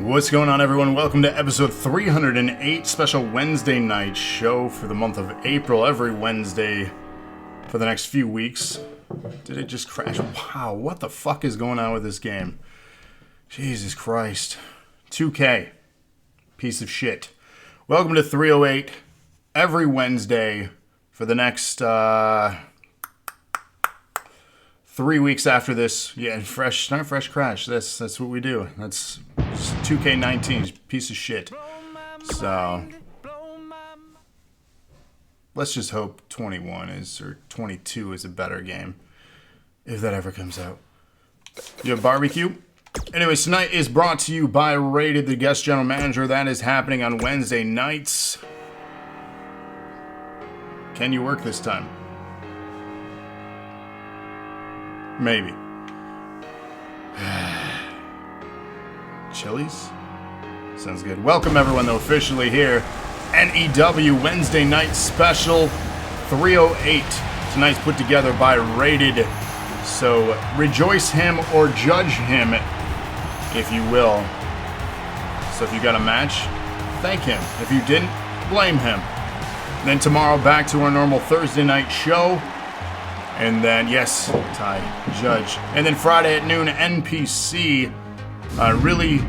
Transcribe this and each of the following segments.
What's going on, everyone? Welcome to episode 308, special Wednesday night show for the month of April, every Wednesday for the next few weeks. Did it just crash? Wow, what the fuck is going on with this game? Jesus Christ. 2K. Piece of shit. Welcome to 308, every Wednesday for the next 3 weeks after this. Yeah, not fresh crash. That's what we do. That's 2K19, piece of shit. So let's just hope 21 is, or 22 is a better game, if that ever comes out. You have barbecue? Anyways, tonight is brought to you by Rated, the guest general manager. That is happening on Wednesday nights. Can you work this time? Maybe. Chili's? Sounds good. Welcome everyone, though, officially here. NEW Wednesday night special 308. Tonight's put together by Rated. So rejoice him or judge him, if you will. So if you got a match, thank him. If you didn't, blame him. Then tomorrow back to our normal Thursday night show. And then, yes, Ty, judge. And then Friday at noon, NPC. I really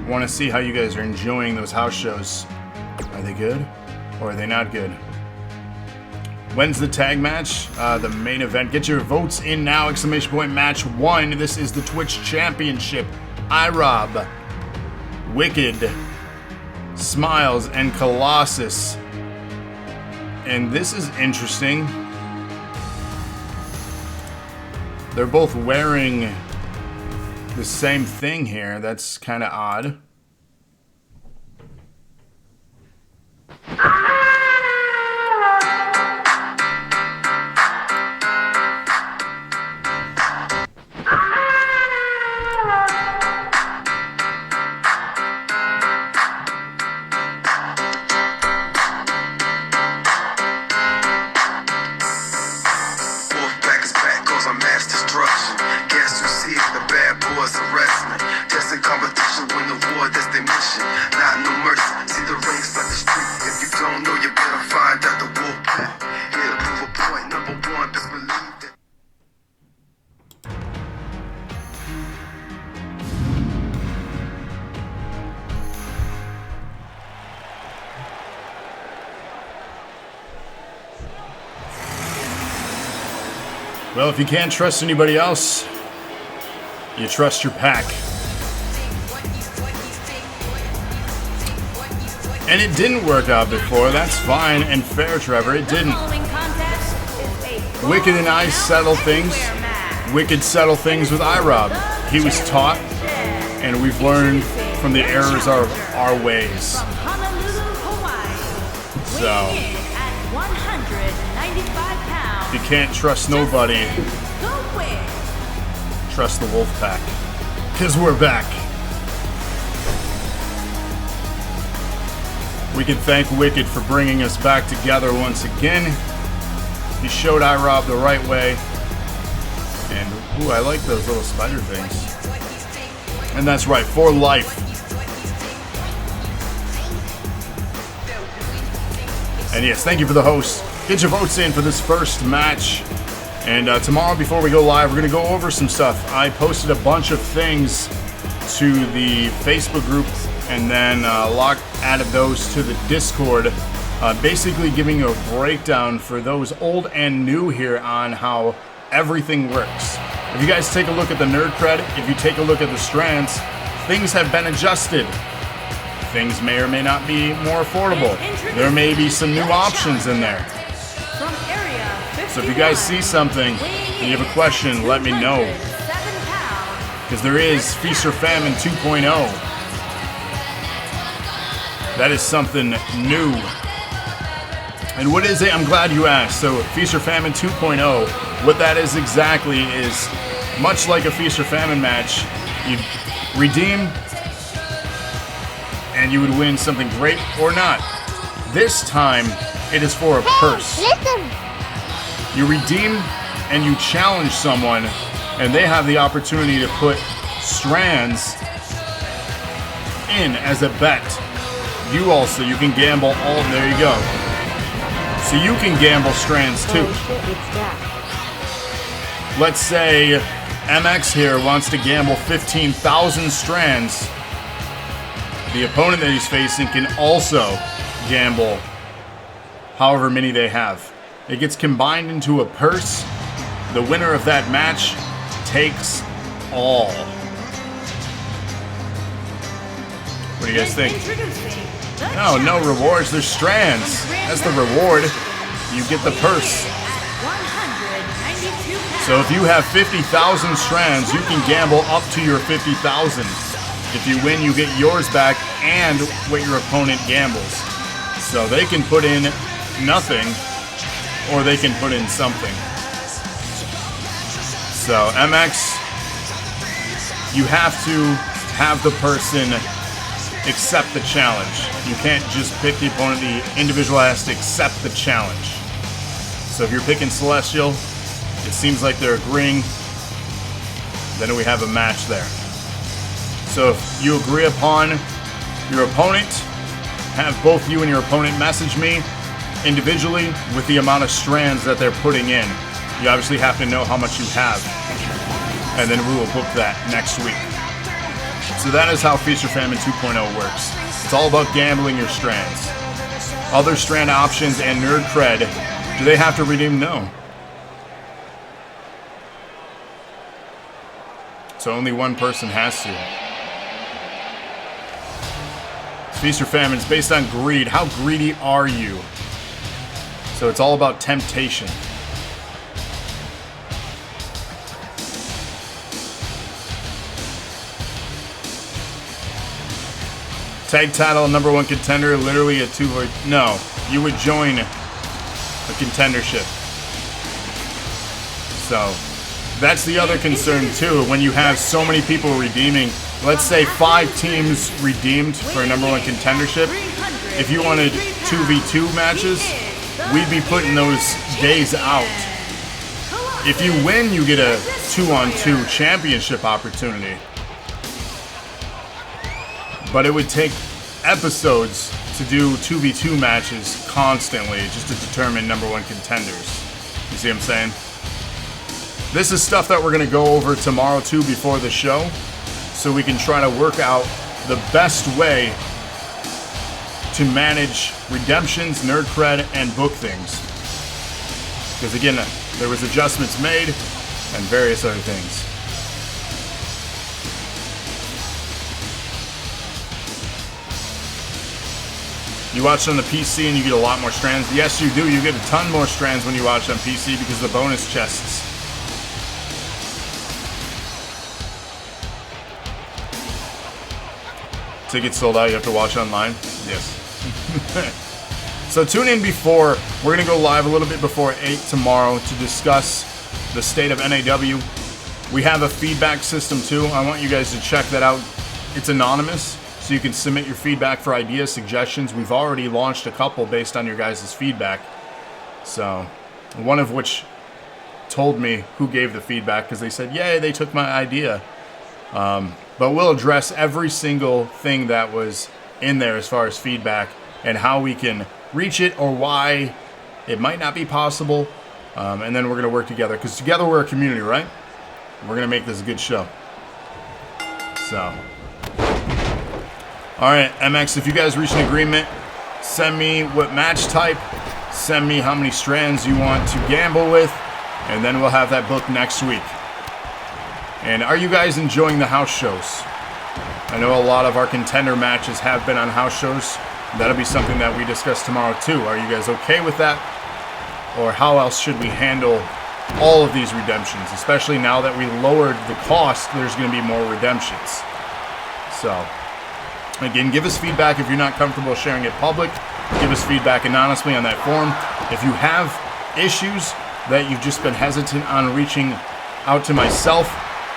want to see how you guys are enjoying those house shows. Are they good or are they not good? When's the tag match? The main event. Get your votes in now. Exclamation point match 1. This is the Twitch Championship. iRob, Wicked, Smilez, and Colossus. And this is interesting. They're both wearing the same thing here. That's kind of odd. Wolfpac is back, cause I'm mass destruction. Guess who see the bad boys are wrestling? Just in competition, win the war, that's their mission. Not no mercy, see the race like the street. If you don't know, you better find out the Wolfpac. Here to prove a point, number one, best believe that. Well, if you can't trust anybody else, you trust your pack. And it didn't work out before. That's fine and fair, Trevor. It didn't. Wicked and I settle things. Wicked settle things with iRob. He was taught, and we've learned from the errors of our ways. So, if you can't trust nobody, trust the Wolfpac. Because we're back. We can thank Wicked for bringing us back together once again. He showed iRob the right way. And, ooh, I like those little spider things. And that's right, for life. And yes, thank you for the host. Get your votes in for this first match. And tomorrow, before we go live, we're going to go over some stuff. I posted a bunch of things to the Facebook group and then added those to the Discord. Basically giving you a breakdown for those old and new here on how everything works. If you guys take a look at the nerd cred, if you take a look at the strands, things have been adjusted. Things may or may not be more affordable. There may be some new options in there. So if you guys see something and you have a question, let me know. Because there is Feast or Famine 2.0. That is something new. And what is it? I'm glad you asked. So Feast or Famine 2.0, what that is exactly is much like a Feast or Famine match. You redeem and you would win something great or not. This time it is for a purse. You redeem and you challenge someone, and they have the opportunity to put strands in as a bet. You can gamble all, there you go. So you can gamble strands too. Let's say MX here wants to gamble 15,000 strands. The opponent that he's facing can also gamble however many they have. It gets combined into a purse. The winner of that match takes all. What do you guys think? No rewards, there's strands. That's the reward. You get the purse. So if you have 50,000 strands, you can gamble up to your 50,000. If you win, you get yours back and what your opponent gambles. So they can put in nothing, or they can put in something. So MX, you have to have the person accept the challenge. You can't just pick the opponent. The individual has to accept the challenge. So if you're picking Celestial, it seems like they're agreeing. Then we have a match there. So if you agree upon your opponent, have both you and your opponent message me individually with the amount of strands that they're putting in. You obviously have to know how much you have. And then we will book that next week. So that is how Feast or Famine 2.0 works. It's all about gambling your strands. Other strand options and nerd cred, do they have to redeem? No. So only one person has to. Feast or Famine is based on greed. How greedy are you? So it's all about temptation. Tag title, #1 contender, literally a 2 or no. You would join a contendership. So that's the other concern too. When you have so many people redeeming, let's say 5 teams redeemed for a #1 contendership. If you wanted 2v2 matches, we'd be putting those days out. If you win, you get a 2-on-2 championship opportunity. But it would take episodes to do 2v2 matches constantly just to determine #1 contenders. You see what I'm saying? This is stuff that we're going to go over tomorrow too before the show, so we can try to work out the best way to manage redemptions, nerd cred, and book things. Because again, there was adjustments made and various other things. You watch on the PC and you get a lot more strands. Yes, you do. You get a ton more strands when you watch on PC because of the bonus chests. Tickets sold out. You have to watch online. Yes. So tune in before. We're going to go live a little bit before 8 tomorrow to discuss the state of NAW. We have a feedback system too. I want you guys to check that out. It's anonymous. So you can submit your feedback for ideas, suggestions. We've already launched a couple based on your guys' feedback. So, one of which told me who gave the feedback because they said, yay, they took my idea. But we'll address every single thing that was in there as far as feedback and how we can reach it or why it might not be possible. And then we're going to work together because together we're a community, right? We're going to make this a good show. So... Alright, MX, if you guys reach an agreement, send me what match type, send me how many strands you want to gamble with, and then we'll have that book next week. And are you guys enjoying the house shows? I know a lot of our contender matches have been on house shows. That'll be something that we discuss tomorrow too. Are you guys okay with that? Or how else should we handle all of these redemptions? Especially now that we lowered the cost, there's going to be more redemptions. So... Again, give us feedback if you're not comfortable sharing it public. Give us feedback anonymously on that forum. If you have issues that you've just been hesitant on reaching out to myself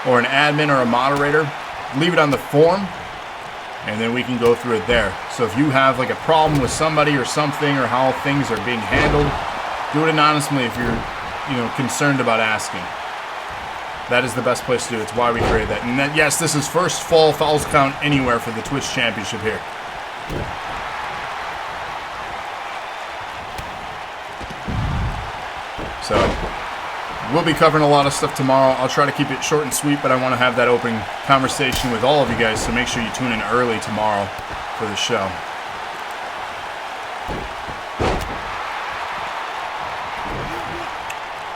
or an admin or a moderator, leave it on the forum, and then we can go through it there. So if you have like a problem with somebody or something or how things are being handled, do it anonymously if you're concerned about asking. That is the best place to do it. It's why we created that. And that, yes, this is first fall Falls Count anywhere for the Twitch Championship here. So, we'll be covering a lot of stuff tomorrow. I'll try to keep it short and sweet, but I want to have that open conversation with all of you guys, so make sure you tune in early tomorrow for the show.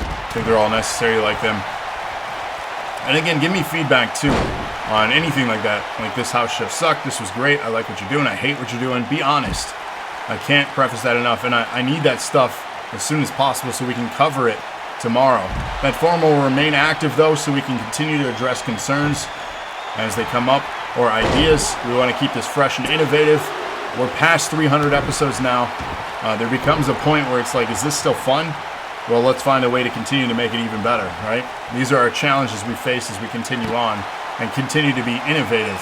I think they're all necessary, like them. And again, give me feedback too on anything like that. Like, this house show sucked, this was great, I like what you're doing, I hate what you're doing. Be honest. I can't preface that enough, and I need that stuff as soon as possible so we can cover it tomorrow. That forum will remain active though, so we can continue to address concerns as they come up, or ideas. We want to keep this fresh and innovative. We're past 300 episodes now. There becomes a point where it's like, is this still fun? Well, let's find a way to continue to make it even better, right? These are our challenges we face as we continue on and continue to be innovative.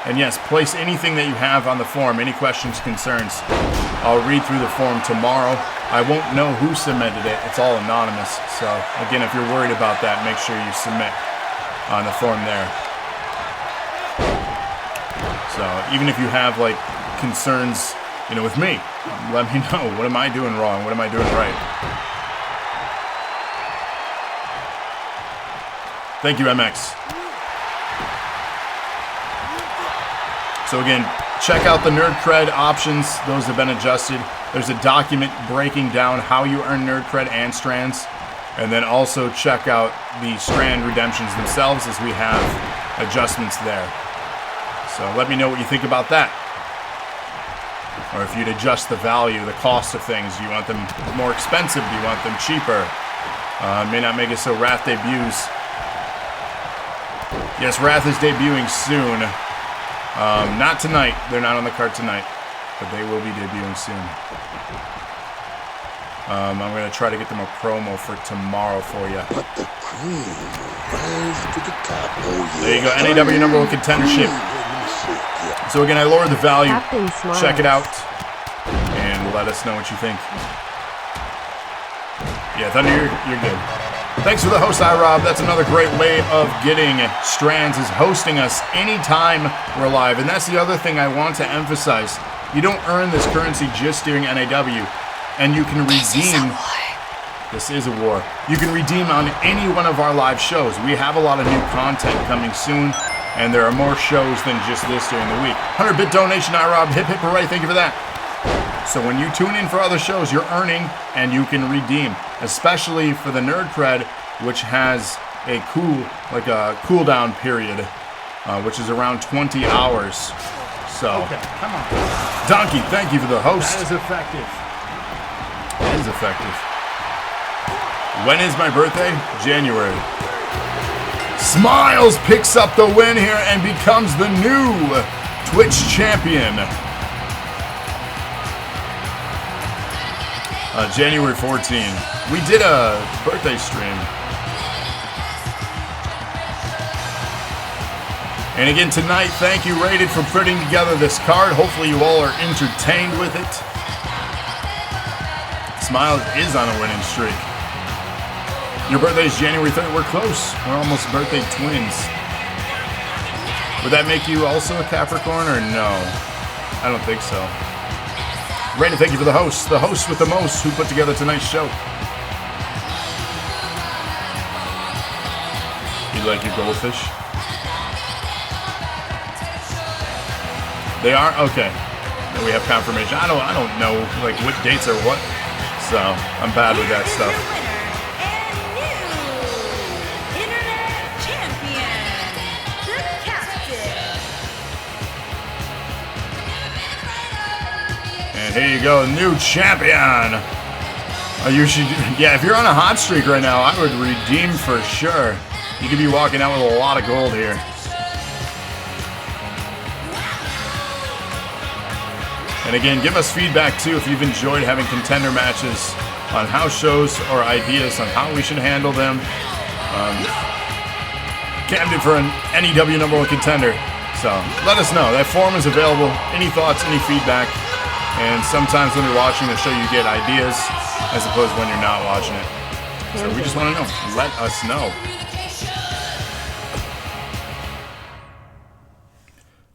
And yes, place anything that you have on the forum, any questions, concerns. I'll read through the forum tomorrow. I won't know who submitted it. It's all anonymous. So, again, if you're worried about that, make sure you submit on the forum there. So, even if you have, like, concerns, you know, with me, let me know. What am I doing wrong? What am I doing right? Thank you, MX. So again, check out the Nerd Cred options. Those have been adjusted. There's a document breaking down how you earn Nerd Cred and strands. And then also check out the strand redemptions themselves, as we have adjustments there. So let me know what you think about that. Or if you'd adjust the value, the cost of things. Do you want them more expensive? Do you want them cheaper? May not make it so Wrath debuts. Yes, Wrath is debuting soon. Not tonight. They're not on the card tonight. But they will be debuting soon. I'm going to try to get them a promo for tomorrow for you. But the cream rise to the top. Oh, yeah. There you go. NAW number one contendership. So again, I lowered the value. Check it out. And let us know what you think. Yeah, Thunder, you're good. Thanks for the host, iRob. That's another great way of getting strands, is hosting us anytime we're live. And that's the other thing I want to emphasize. You don't earn this currency just during NAW. And you can redeem. This is a war. You can redeem on any one of our live shows. We have a lot of new content coming soon. And there are more shows than just this during the week. 100-bit donation, iRob. Hip, hip, hooray. Thank you for that. So when you tune in for other shows, you're earning and you can redeem, especially for the Nerd Cred, which has a cooldown period, which is around 20 hours. So, okay, come on. Donkey, thank you for the host. That is effective. That is effective. When is my birthday? January. Smilez picks up the win here and becomes the new Twitch champion. January 14. We did a birthday stream. And again tonight, thank you, Rated, for putting together this card. Hopefully you all are entertained with it. Smilez is on a winning streak. Your birthday is January 3rd. We're close. We're almost birthday twins. Would that make you also a Capricorn or no? I don't think so. Rated, thank you for the host with the most, who put together tonight's show. You like your goldfish? They are? Okay. Then we have confirmation. I don't know like what dates are what, so I'm bad with that stuff. And here you go, new champion. You should, yeah. If you're on a hot streak right now, I would redeem for sure. You could be walking out with a lot of gold here. And again, give us feedback too if you've enjoyed having contender matches on house shows or ideas on how we should handle them. Kamden for an NAW number one contender. So let us know. That forum is available. Any thoughts, any feedback. And sometimes when you're watching the show, you get ideas as opposed to when you're not watching it. So we just want to know. Let us know.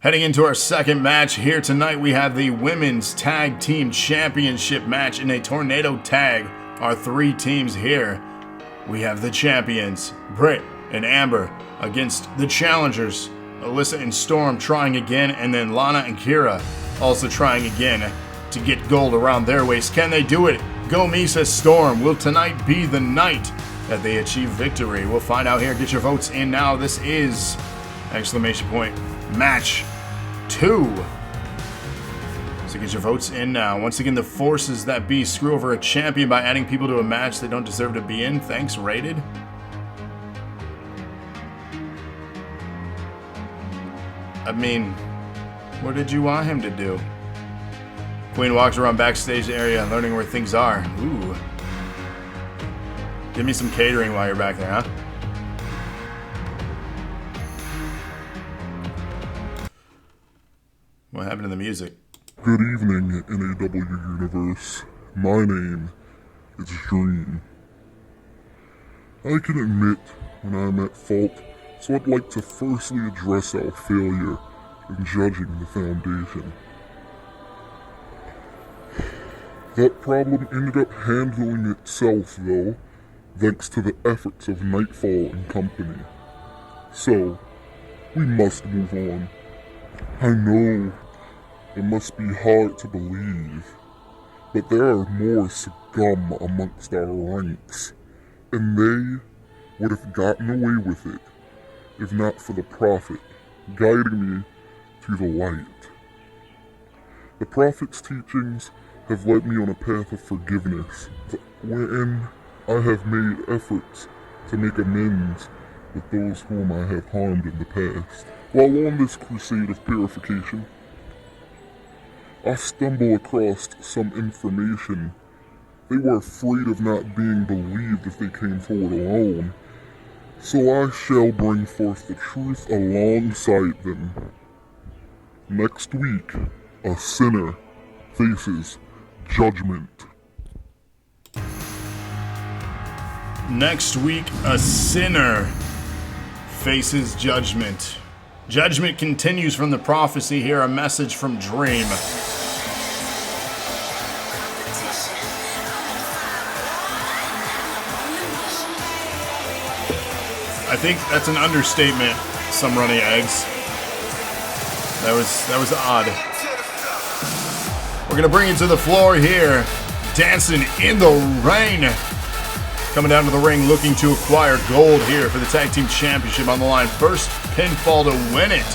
Heading into our second match here tonight, we have the Women's Tag Team Championship match in a tornado tag. Our three teams here. We have the champions, Britt and Amber, against the challengers, Alyssa and Storm trying again, and then Lana and Kyra also trying again to get gold around their waist. Can they do it? Go me, says Storm. Will tonight be the night that they achieve victory? We'll find out here. Get your votes in now. This is, exclamation point, match 2. So get your votes in now. Once again, the forces that be screw over a champion by adding people to a match they don't deserve to be in. Thanks, Rated. I mean, what did you want him to do? Queen walks around backstage area learning where things are. Ooh. Give me some catering while you're back there, huh? What happened to the music? Good evening, NAW Universe. My name is Dream. I can admit when I'm at fault, so I'd like to firstly address our failure in judging the Foundation. That problem ended up handling itself, though, thanks to the efforts of Knightfall and company. So, we must move on. I know it must be hard to believe, but there are more scum amongst our ranks, and they would have gotten away with it if not for the Prophet guiding me to the light. The Prophet's teachings have led me on a path of forgiveness, wherein I have made efforts to make amends with those whom I have harmed in the past. While on this crusade of purification, I stumble across some information. They were afraid of not being believed if they came forward alone, so I shall bring forth the truth alongside them. Next week, a sinner faces judgment. Next week, a sinner faces judgment. Judgment continues from the prophecy here, a message from Dream. I think that's an understatement, some runny eggs. That was odd. We're gonna bring it to the floor here. Dancing in the rain. Coming down to the ring looking to acquire gold here for the Tag Team Championship on the line. First pinfall to win it.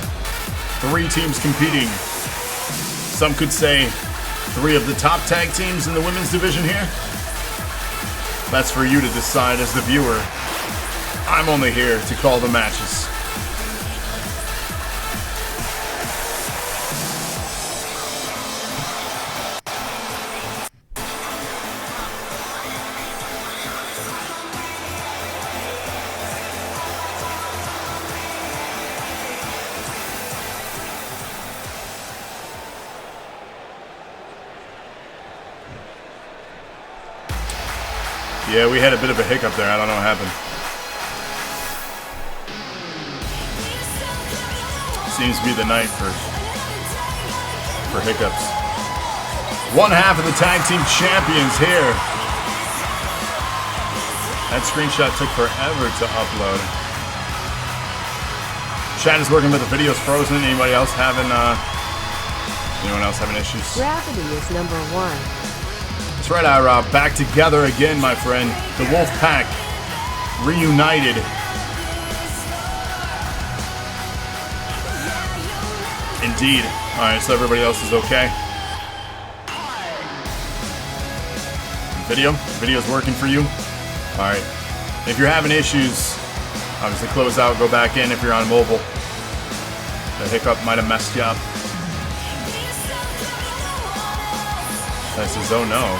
3 teams competing. Some could say 3 of the top tag teams in the women's division here. That's for you to decide as the viewer. I'm only here to call the matches. Yeah, we had a bit of a hiccup there. I don't know what happened. Seems to be the night for hiccups. One half of the tag team champions here. That screenshot took forever to upload. Chat is working, but the video's frozen. Anyone else having issues? Gravity is number 1. That's right, iRob. Back together again, my friend. The Wolfpac reunited. Indeed. Alright, so everybody else is okay. Video's working for you? Alright. If you're having issues, obviously close out, go back in if you're on mobile. The hiccup might have messed you up. That says, oh no.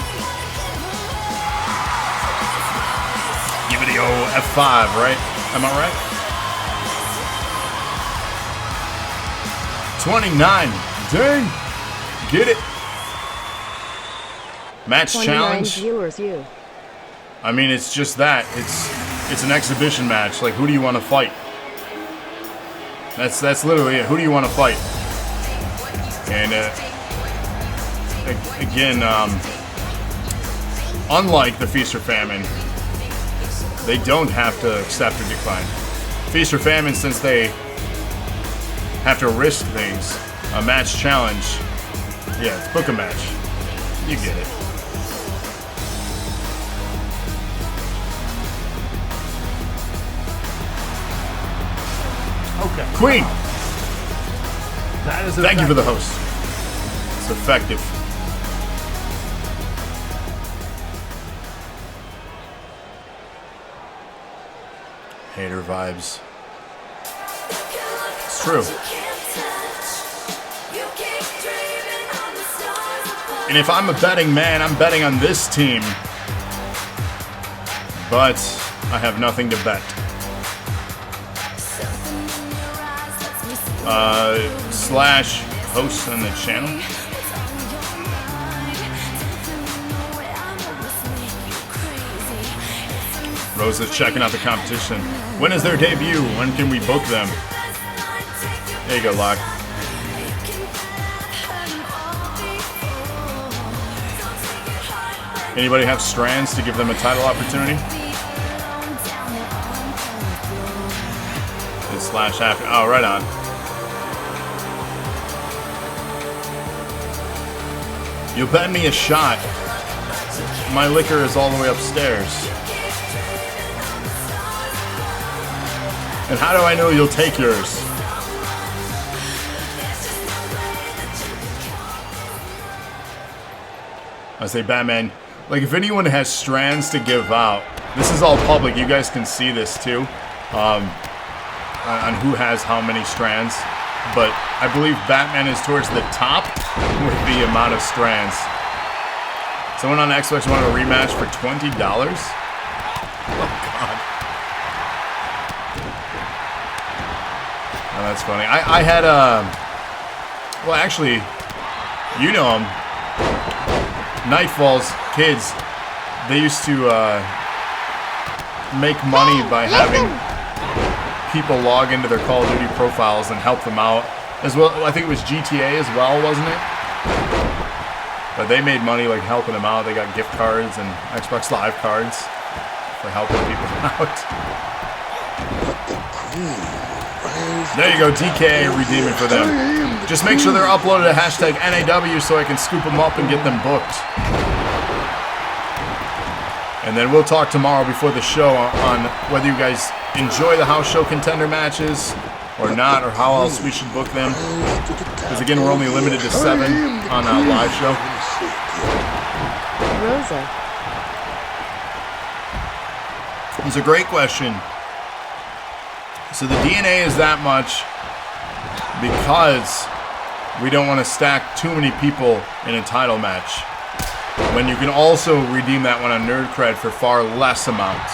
Give it the old F5, right? Am I right? 29. Dang. Get it. Match challenge. Viewers, you. I mean, it's just that. It's an exhibition match. Like, who do you want to fight? That's literally it. Who do you want to fight? And again, unlike the Feast or Famine, they don't have to accept or decline. Feast or Famine, since they have to risk things, a match challenge, yeah, it's book a match. You get it. Okay. Queen, That is thank you for the host. It's effective. Hater vibes. It's true. And if I'm a betting man, I'm betting on this team. But I have nothing to bet. Slash host on the channel. Rosa's checking out the competition. When is their debut? When can we book them? There you go, Locke. Anybody have strands to give them a title opportunity? It's slash after. Oh, right on. You'll bet me a shot. My liquor is all the way upstairs. And how do I know you'll take yours? I say, Batman, like if anyone has strands to give out, this is all public. You guys can see this too, on who has how many strands. But I believe Batman is towards the top with the amount of strands. Someone on Xbox wanted a rematch for $20? Oh, God. Oh, that's funny. I had well, actually, you know him. Knightfall's kids, they used to make money by having people log into their Call of Duty profiles and help them out. As well, I think it was GTA as well, wasn't it? But they made money like helping them out. They got gift cards and Xbox Live cards for helping people out. There you go, DK redeeming for them. Just make sure they're uploaded to hashtag NAW so I can scoop them up and get them booked. And then we'll talk tomorrow before the show on whether you guys enjoy the house show contender matches or not, or how else we should book them. Because again, we're only limited to 7 on a live show. Rosa. It's a great question. So the DNA is that much because we don't want to stack too many people in a title match. When you can also redeem that one on Nerd Cred for far less amount.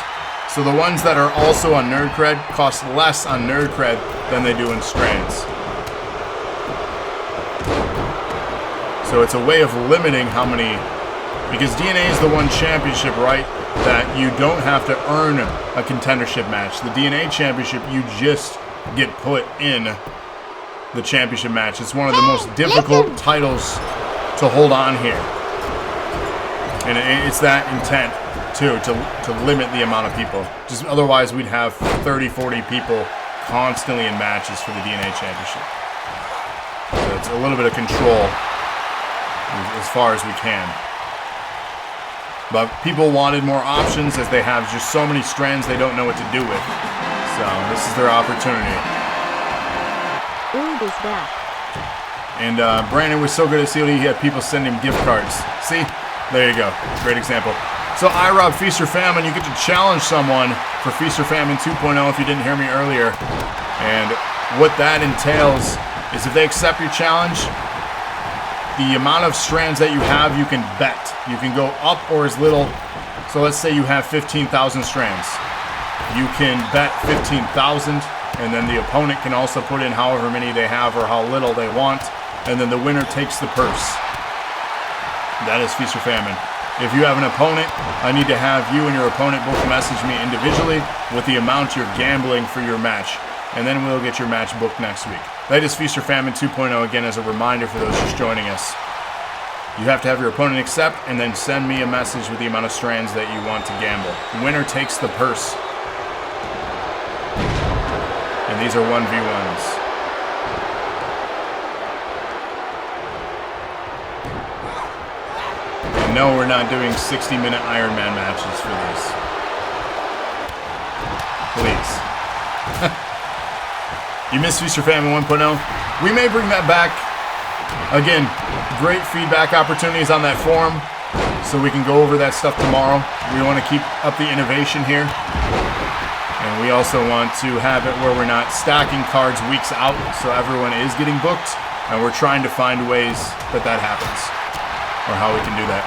So the ones that are also on Nerd Cred cost less on Nerd Cred than they do in Strands. So it's a way of limiting how many, because DNA is the one championship, right, that you don't have to earn a contendership match. The DNA championship, you just get put in the championship match. It's one of the most difficult titles to hold on here. And it's that intent, too, to limit the amount of people. Just otherwise, we'd have 30, 40 people constantly in matches for the DNA championship. So it's a little bit of control as far as we can. But people wanted more options as they have just so many strands they don't know what to do with. So this is their opportunity. Ooh, is back. And Brandon was so good at COD, he had people send him gift cards. See? There you go. Great example. So iRob Feast or Famine, you get to challenge someone for Feast or Famine 2.0 if you didn't hear me earlier. And what that entails is if they accept your challenge, the amount of strands that you have, you can bet. You can go up or as little. So let's say you have 15,000 strands. You can bet 15,000, and then the opponent can also put in however many they have or how little they want, and then the winner takes the purse. That is Feast or Famine. If you have an opponent, I need to have you and your opponent both message me individually with the amount you're gambling for your match. and then we'll get your match booked next week. Latest Feast or Famine 2.0, again, as a reminder for those just joining us. You have to have your opponent accept, and then send me a message with the amount of strands that you want to gamble. The winner takes the purse. And these are 1v1s. And no, we're not doing 60-minute Iron Man matches for these. Please. You missed Feast or Famine 1.0? We may bring that back. Again, great feedback opportunities on that forum, so we can go over that stuff tomorrow. We want to keep up the innovation here. And we also want to have it where we're not stacking cards weeks out, so everyone is getting booked. And we're trying to find ways that that happens, or how we can do that.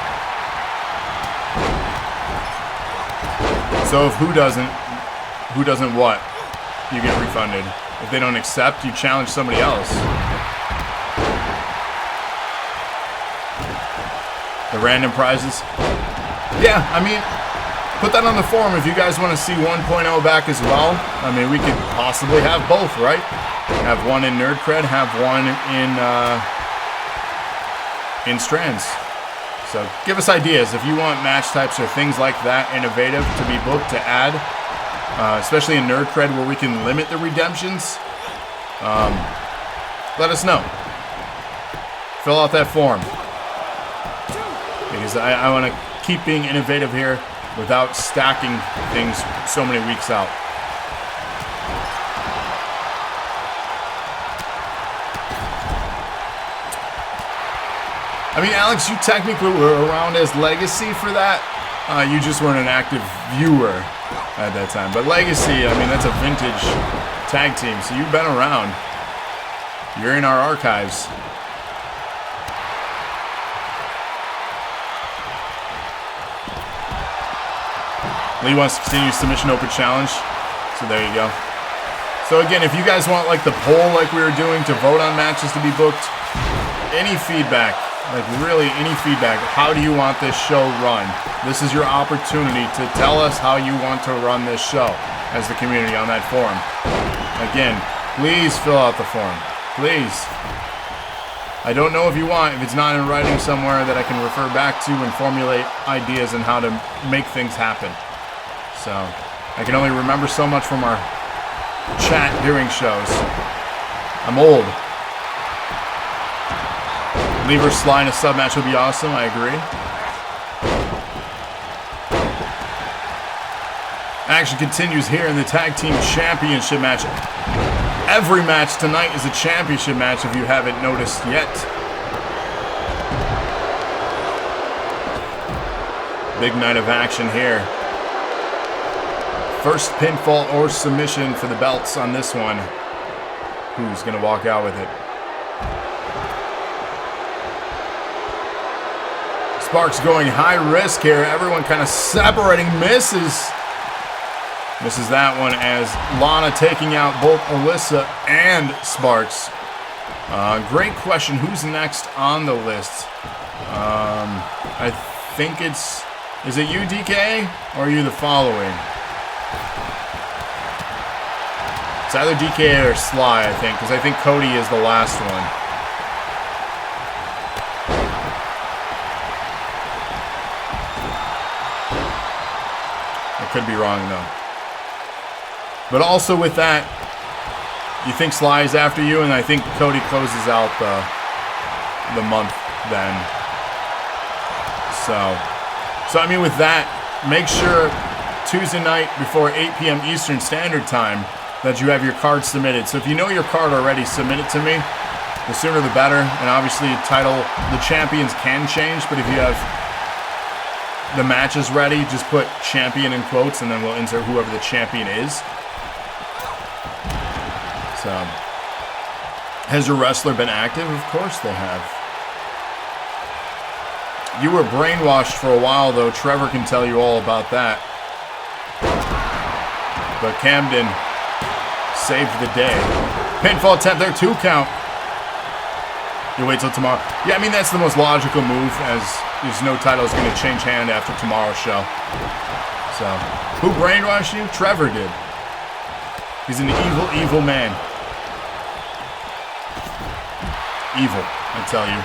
So if who doesn't what? You get refunded. If they don't accept, you challenge somebody else. The random prizes. Yeah, I mean, put that on the forum if you guys want to see 1.0 back as well. I mean, we could possibly have both, right? Have one in Nerd Cred, have one in Strands. So give us ideas if you want match types or things like that innovative to be booked to add, especially in Nerd Cred where we can limit the redemptions. Let us know. Fill out that form, because I want to keep being innovative here without stacking things so many weeks out. I mean, Alex, you technically were around as Legacy for that. You just weren't an active viewer at that time. But Legacy, I mean, that's a vintage tag team, so you've been around. You're in our archives. Lee wants to continue submission open challenge, so there you go. So again, if you guys want like the poll like we were doing to vote on matches to be booked, any feedback, like really any feedback, how do you want this show run? This is your opportunity to tell us how you want to run this show as the community on that forum. Again, please fill out the form, please. I don't know if you want, if it's not in writing somewhere that I can refer back to and formulate ideas on how to make things happen. So, I can only remember so much from our chat during shows. I'm old. Lever Sly in a sub match would be awesome, I agree. Action continues here in the Tag Team Championship match. Every match tonight is a championship match if you haven't noticed yet. Big night of action here. First pinfall or submission for the belts on this one. Who's going to walk out with it? Sparks going high risk here. Everyone kind of separating. Misses that one as Lana taking out both Alyssa and Sparks. Great question. Who's next on the list? I think it's... Is it you, DK? Or are you the following? It's either DK or Sly, I think, because I think Cody is the last one. I could be wrong, though. But also with that, you think Sly is after you, and I think Cody closes out the month then. So I mean, with that, make sure Tuesday night before 8 p.m. Eastern Standard Time that you have your card submitted. So if you know your card already, submit it to me. The sooner the better. And obviously, the champions can change, but if you have the matches ready, just put champion in quotes, and then we'll insert whoever the champion is. So, has your wrestler been active? Of course they have. You were brainwashed for a while, though. Trevor can tell you all about that. But Kamden saved the day. Pinfall attempt there, 2 count. You wait till tomorrow. Yeah, I mean, that's the most logical move, as there's no title is going to change hand after tomorrow's show. So, who brainwashed you? Trevor did. He's an evil, evil man. Evil, I tell you.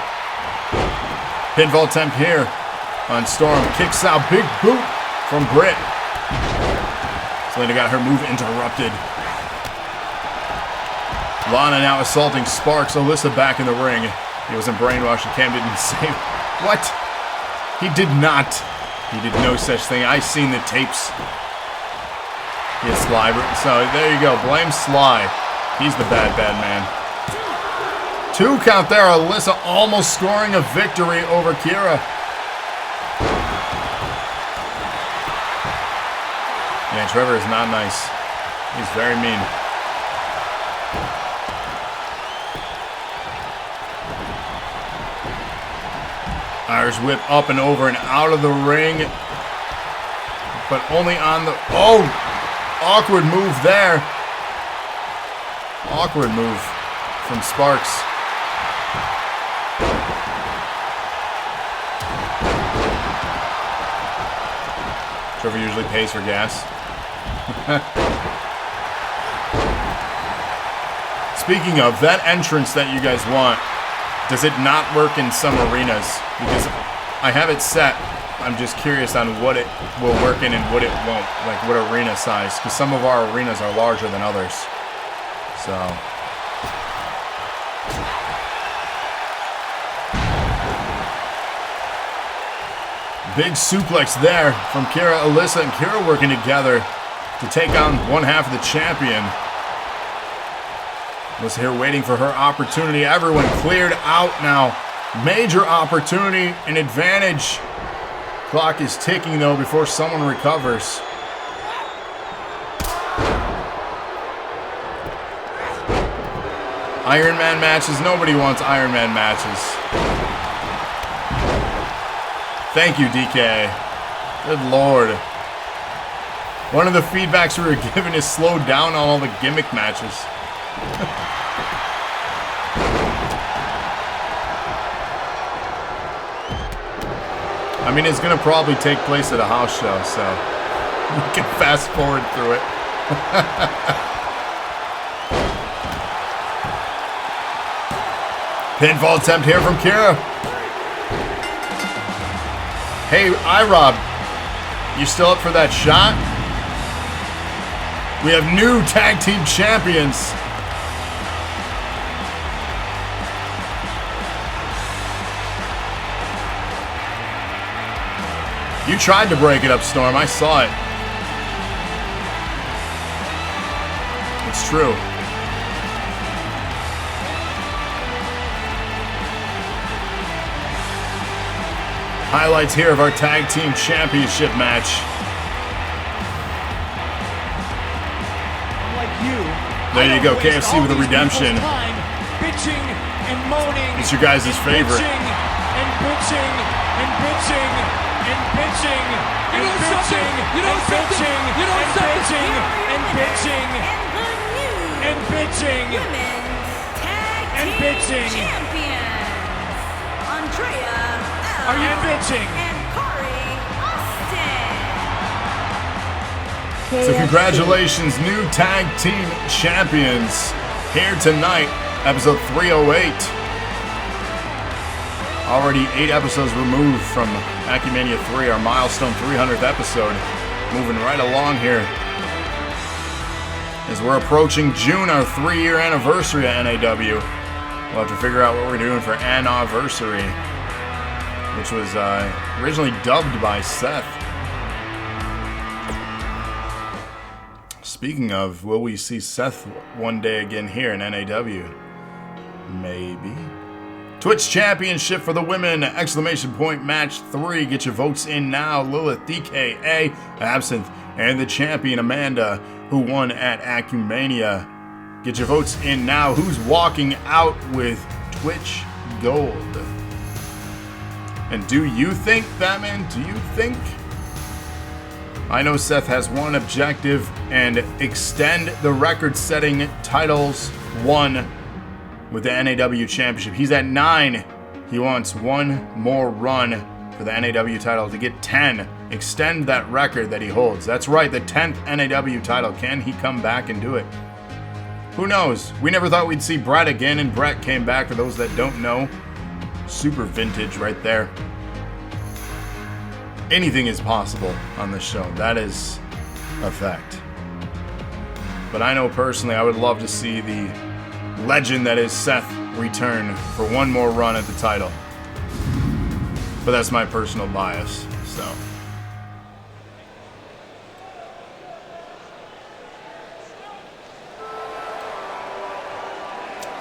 Pinfall attempt here on Storm. Kicks out. Big boot from Britt. Selina got her move interrupted. Lana now assaulting Sparks. Alyssa back in the ring. He wasn't brainwashed. Kamden didn't save. What? He did not. He did no such thing. I seen the tapes. Yes, Sly. So there you go. Blame Sly. He's the bad, bad man. 2 count there. Alyssa almost scoring a victory over Kyra. Yeah, Trevor is not nice. He's very mean. Irish whip up and over and out of the ring. But only on the... Oh! Awkward move there. Awkward move from Sparks. Trevor usually pays for gas. Speaking of, that entrance that you guys want, does it not work in some arenas? Because I have it set. I'm just curious on what it will work in and what it won't. Like what arena size. Because some of our arenas are larger than others. So... Big suplex there from Kyra. Alyssa and Kyra working together to take on one half of the champion. Alyssa here waiting for her opportunity. Everyone cleared out now. Major opportunity and advantage. Clock is ticking though before someone recovers. Iron Man matches. Nobody wants Iron Man matches. Thank you, DK. Good Lord. One of the feedbacks we were given is slow down on all the gimmick matches. I mean, it's going to probably take place at a house show, so you can fast forward through it. Pinfall attempt here from Kyra. Hey, iRob, you still up for that shot? We have new tag team champions. You tried to break it up, Storm. I saw it. It's true. Highlights here of our tag team championship match. Like you, there you go, KFC with a redemption. Bitching and moaning. It's your guys' favorite. Bitching and bitching and bitching and bitching and bitching and bitching and bitching and bitching and bitching and bitching. Champions Andrea. Are you bitching? And Corey Austin. So congratulations, new tag team champions here tonight, episode 308. Already 8 episodes removed from Acumania 3, our milestone 300th episode. Moving right along here. As we're approaching June, our 3-year anniversary at NAW. We'll have to figure out what we're doing for Anniversary, which was originally dubbed by Seth. Speaking of, will we see Seth one day again here in NAW? Maybe. Twitch Championship for the women! Exclamation point match 3. Get your votes in now. Lilith, DKA, Absinth, and the champion Amanda, who won at Acumania. Get your votes in now. Who's walking out with Twitch Gold? And do you think, Batman, do you think? I know Seth has one objective, and extend the record-setting titles won with the NAW Championship. He's at 9. He wants one more run for the NAW title to get 10. Extend that record that he holds. That's right, the 10th NAW title. Can he come back and do it? Who knows? We never thought we'd see Britt again, and Britt came back. For those that don't know, super vintage right there. Anything is possible on this show. That is a fact. But I know personally I would love to see the legend that is Seth return for one more run at the title. But that's my personal bias, so.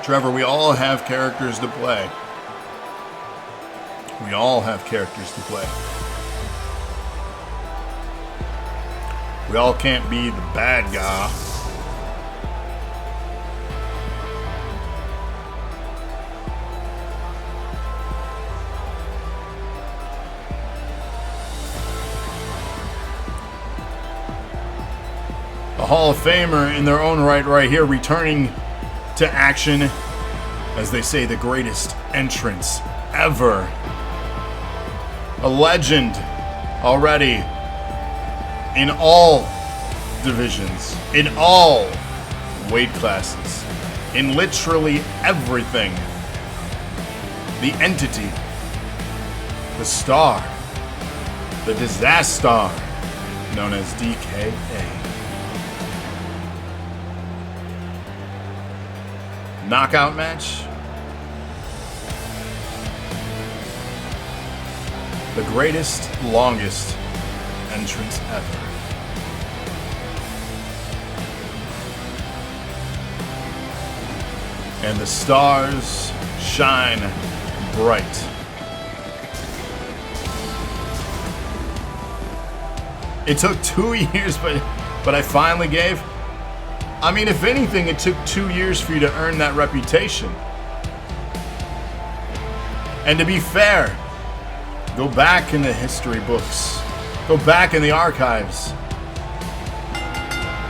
Trevor, we all have characters to play. We all have characters to play. We all can't be the bad guy. A Hall of Famer in their own right here, returning to action. As they say, the greatest entrance ever. A legend already in all divisions, in all weight classes, in literally everything. The entity, the star, the disaster known as DKA. Knockout match. The greatest, longest entrance ever. And the stars shine bright. It took 2 years, but I finally gave. I mean, if anything, it took 2 years for you to earn that reputation. And to be fair, go back in the history books. Go back in the archives.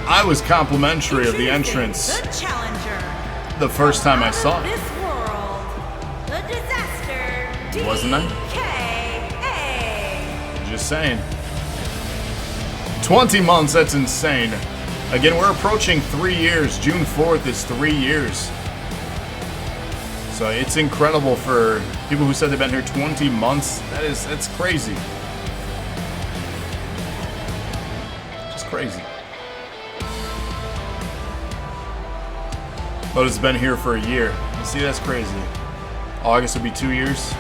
I was complimentary of the entrance The challenger. the first time I saw it. This world. The disaster. Wasn't I? DKA. Just saying. 20 months, that's insane. Again, we're approaching 3 years. June 4th is 3 years. So it's incredible for people who said they've been here 20 months. That's crazy. Just crazy. Lotus has been here for a year. See, that's crazy. August will be 2 years.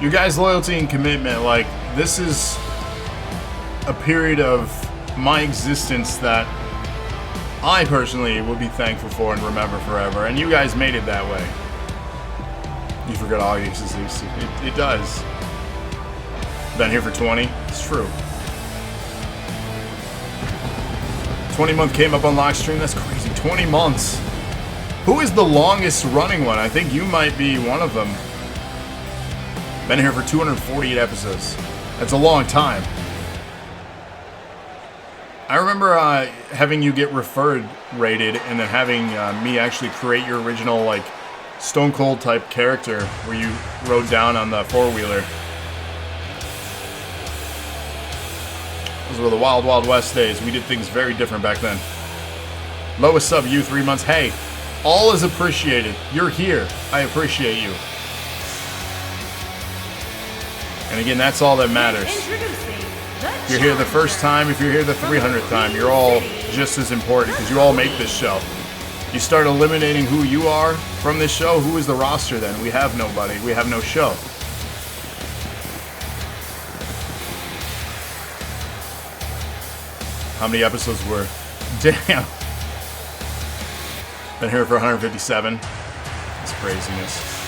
You guys' loyalty and commitment, like, this is a period of my existence that I personally would be thankful for and remember forever, and you guys made it that way. You forgot August. It does. Been here for 20? It's true. 20 month came up on live stream. That's crazy. 20 months. Who is the longest running one? I think you might be one of them. Been here for 248 episodes. That's a long time. I remember having you get referred rated and then having me actually create your original, like, Stone Cold type character where you rode down on the four-wheeler. Those were the wild, wild west days. We did things very different back then. Lowest sub, you 3 months. Hey, all is appreciated. You're here. I appreciate you. And again, that's all that matters. If you're here the first time, if you're here the 300th time, you're all just as important because you all make this show. You start eliminating who you are from this show, who is the roster then? We have nobody. We have no show. How many episodes were? Damn. Been here for 157. That's craziness.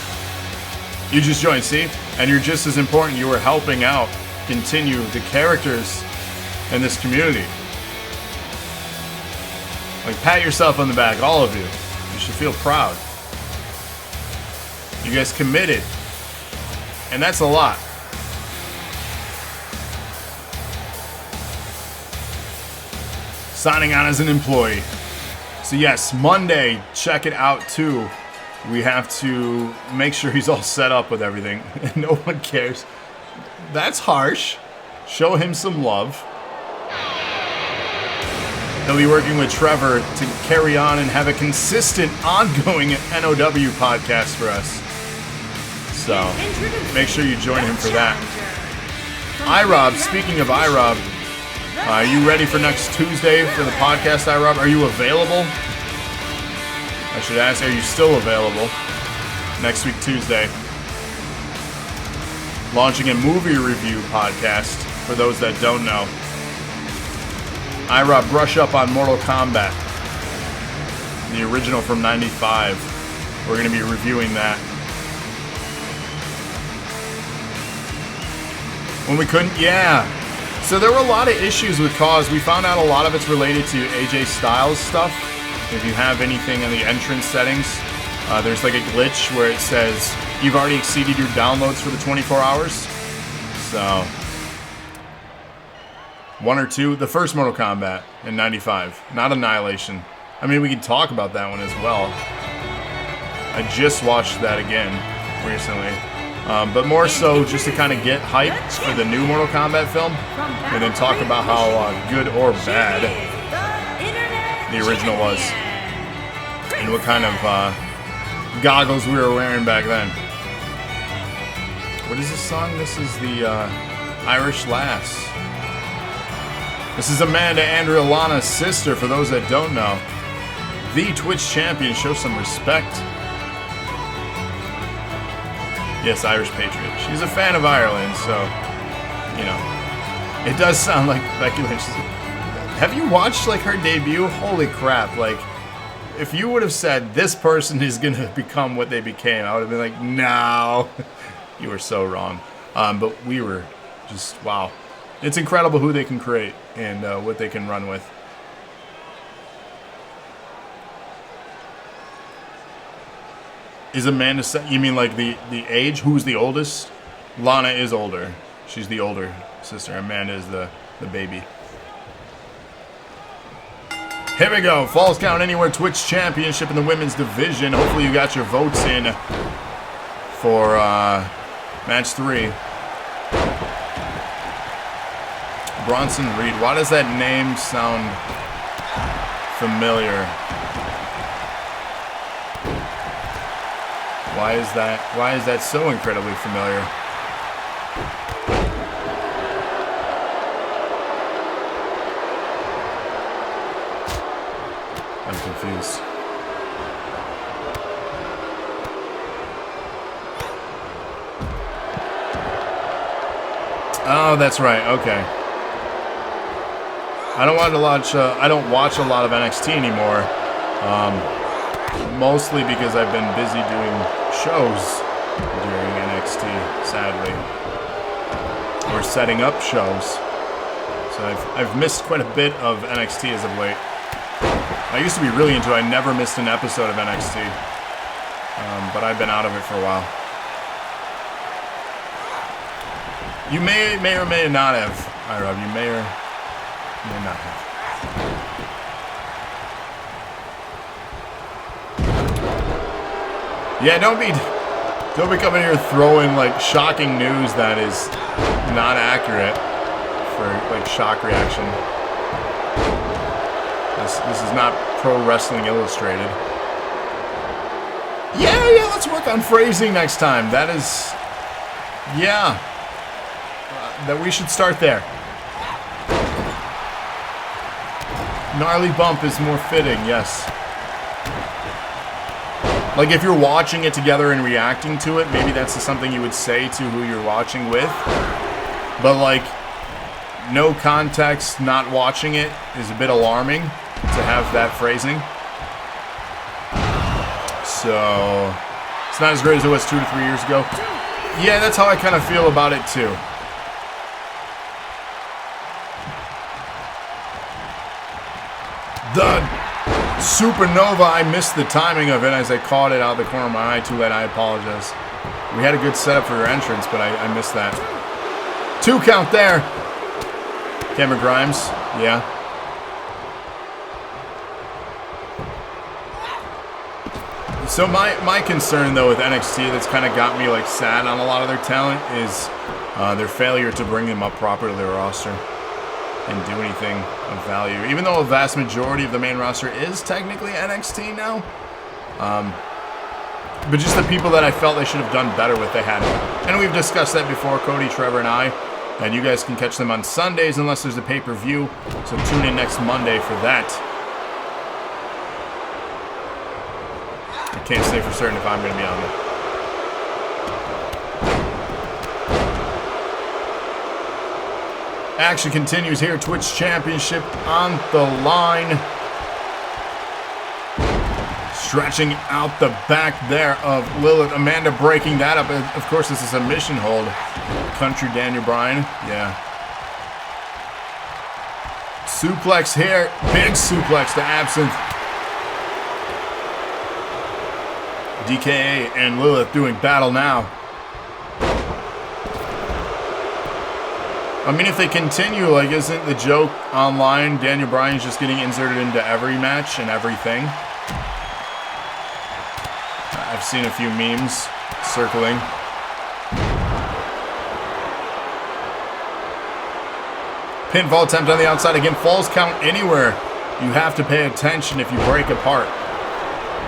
You just joined, see? And you're just as important. You were helping out, continue the characters in this community. Like, pat yourself on the back, all of you. You should feel proud. You guys committed. And that's a lot. Signing on as an employee. So yes, Monday, check it out too. We have to make sure he's all set up with everything. No one cares. That's harsh. show him some love. He'll be working with Trevor to carry on and have a consistent, ongoing NOW podcast for us. So, make sure you join him for that. iRob, speaking of iRob, are you ready for next Tuesday for the podcast, iRob? Are you available? I should ask, are you still available? Next week, Tuesday. Launching a movie review podcast, for those that don't know. iRob, brush up on Mortal Kombat. The original from '95. We're going to be reviewing that. When we couldn't, yeah. So there were a lot of issues with Cause. We found out a lot of it's related to AJ Styles stuff. If you have anything in the entrance settings, there's like a glitch where it says you've already exceeded your downloads for the 24 hours. So, one or two, the first Mortal Kombat in '95, not Annihilation. I mean, we can talk about that one as well. I just watched that again recently. But more so just to kind of get hyped for the new Mortal Kombat film, and then talk about how good or bad the original was, and what kind of goggles we were wearing back then. What is this song? This is the Irish Lass. This is Amanda Andrealana's sister, for those that don't know. The Twitch champion, show some respect. Yes, Irish Patriot. She's a fan of Ireland, so, you know, it does sound like Becky Lynch. Have you watched, like, her debut? Holy crap, like, if you would have said this person is going to become what they became, I would have been like, no, you were so wrong. But we were just, wow. It's incredible who they can create and what they can run with. Is Amanda, you mean like the age? Who's the oldest? Lana is older. She's the older sister. Amanda is the baby. Here we go. Falls Count Anywhere Twitch Championship in the women's division. Hopefully you got your votes in for match 3. Bronson Reed. Why does that name sound familiar? Why is that so incredibly familiar? I'm confused. Oh, that's right. Okay. I don't watch a lot of NXT anymore. Mostly because I've been busy doing shows during NXT, sadly, or setting up shows. So I've missed quite a bit of NXT as of late. I used to be really into it. I never missed an episode of NXT, but I've been out of it for a while. You may or may not have, iRob. You may or may not have. Yeah, don't be coming here throwing like shocking news that is not accurate for like shock reaction. This is not Pro Wrestling Illustrated. Yeah, let's work on phrasing next time. That is, yeah, that we should start there. Gnarly bump is more fitting, yes. Like, if you're watching it together and reacting to it, maybe that's something you would say to who you're watching with. But, like, no context, not watching it is a bit alarming to have that phrasing. So, it's not as great as it was 2 to 3 years ago. Yeah, that's how I kind of feel about it, too. The Supernova, I missed the timing of it as I caught it out of the corner of my eye. Too late, I apologize. We had a good setup for your entrance, but I missed that. 2 count there. Cameron Grimes, yeah. So my concern, though, with NXT that's kind of got me, like, sad on a lot of their talent is their failure to bring them up properly to their roster and do anything of value. Even though a vast majority of the main roster is technically NXT now. But just the people that I felt they should have done better with, they hadn't. And we've discussed that before, Cody, Trevor, and I. And you guys can catch them on Sundays unless there's a pay-per-view. So tune in next Monday for that. I can't say for certain if I'm going to be on there. Action continues here. Twitch Championship on the line. Stretching out the back there of Lilith. Amanda breaking that up. Of course, this is a mission hold. Country Daniel Bryan. Yeah. Suplex here. Big suplex to Absinth. DKA and Lilith doing battle now. I mean, if they continue, like, isn't the joke online Daniel Bryan's just getting inserted into every match and everything? I've seen a few memes circling. Pinfall attempt on the outside. Again, falls count anywhere. You have to pay attention if you break apart.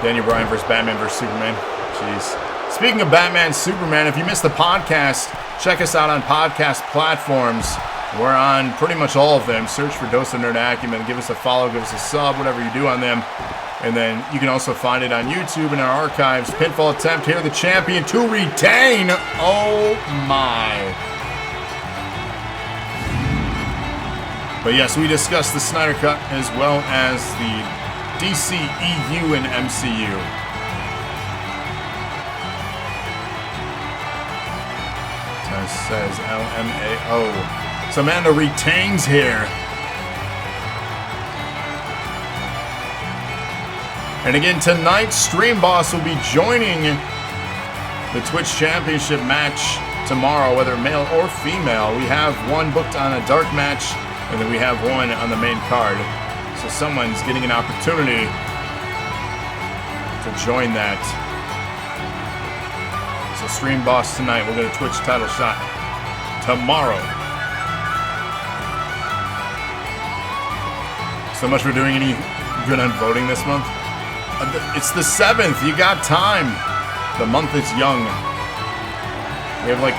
Daniel Bryan versus Batman versus Superman. Jeez. Speaking of Batman, Superman, if you missed the podcast, check us out on podcast platforms. We're on pretty much all of them. Search for Dose of Nerd Acumen. Give us a follow, give us a sub, whatever you do on them. And then you can also find it on YouTube in our archives. Pinfall attempt here, the champion to retain. Oh my. But yes, we discussed the Snyder Cut as well as the DC, EU, and MCU. It says LMAO. So Amanda retains here. And again, tonight, Stream Boss will be joining the Twitch Championship match tomorrow, whether male or female. We have one booked on a dark match, and then we have one on the main card. So someone's getting an opportunity to join that. So Stream Boss tonight, we'll get a Twitch title shot tomorrow. So much for doing any good on voting this month. It's the 7th. You got time. The month is young. We have like,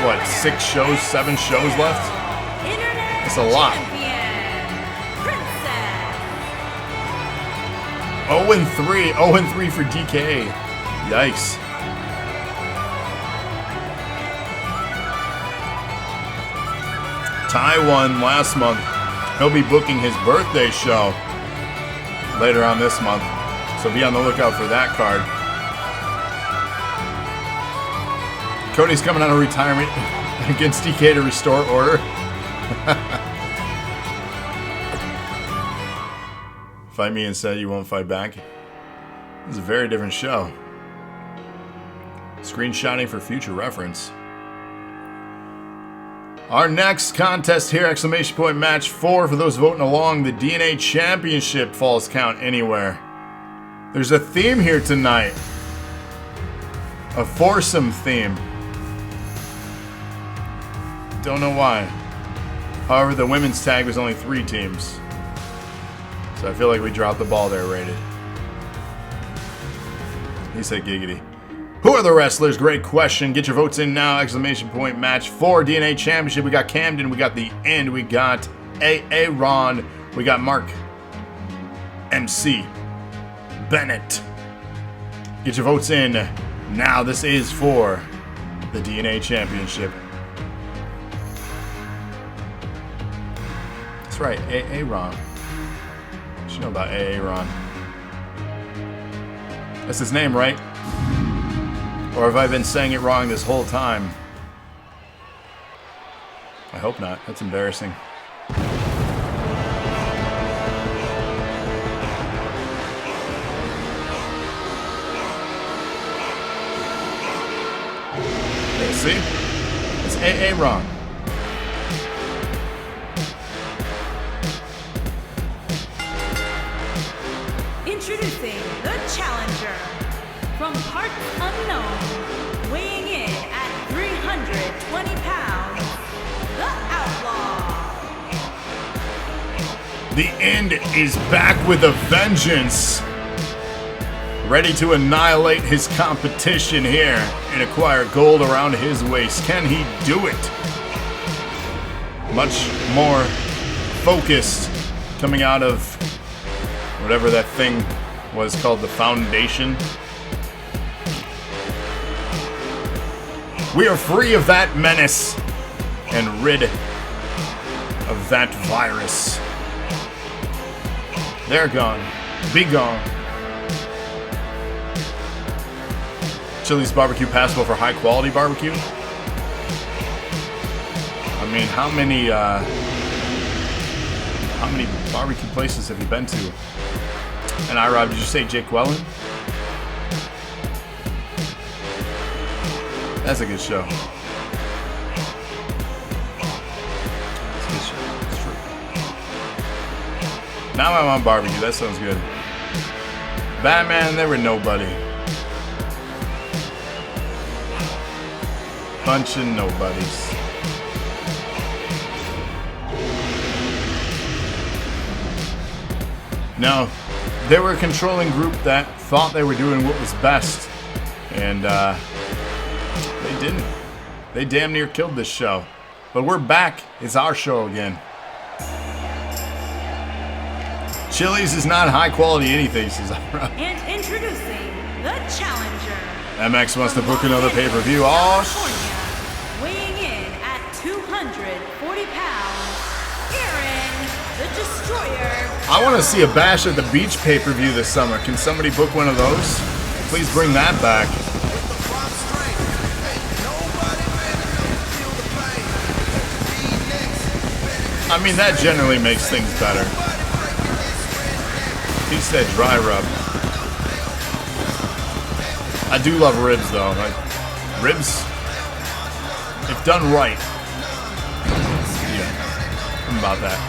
what, 6 shows, 7 shows left? That's a lot. 0-3. 0-3 for DK. Yikes. Ty won last month. He'll be booking his birthday show later on this month. So be on the lookout for that card. Cody's coming out of retirement against DK to restore order. Fight me instead, you won't fight back. This is a very different show. Screenshotting for future reference. Our next contest here, exclamation point match 4 for those voting along. The DNA Championship falls count anywhere. There's a theme here tonight. A foursome theme. Don't know why. However, the women's tag was only 3 teams. So I feel like we dropped the ball there, Rated. He said giggity. Who are the wrestlers? Great question. Get your votes in now. Exclamation point match 4 DNA Championship. We got Kamden. We got The End. We got Ron. We got Mark MC. Bennett. Get your votes in now. This is for the DNA Championship. That's right, Ron. You should know about Ron. That's his name, right? Or have I been saying it wrong this whole time? I hope not. That's embarrassing. See? It's Ron. Introducing the challenger from parts unknown, weighing in at 320 pounds, The End is back with a vengeance. Ready to annihilate his competition here and acquire gold around his waist. Can he do it? Much more focused coming out of whatever that thing was called, the Foundation. We are free of that menace and rid of that virus. They're gone. Be gone. Chili's barbecue passable for high quality barbecue. I mean, how many barbecue places have you been to? And iRob, did you say Jake Wellen? That's a good show. It's a good show. It's true. Now I'm on barbecue. That sounds good. Batman, they were nobody. Bunch of nobodies. No, they were a controlling group that thought they were doing what was best, and they didn't. They damn near killed this show. But we're back. It's our show again. Chili's is not high quality anything, says iRob. And introducing the challenger. MX wants to book another pay-per-view. Oh, weighing in at 240 pounds, Aaron the Destroyer. I want to see a Bash at the Beach pay-per-view this summer. Can somebody book one of those? Please bring that back. I mean, that generally makes things better. He said dry rub. I do love ribs, though. Like, ribs, if done right. Yeah, I'm about that.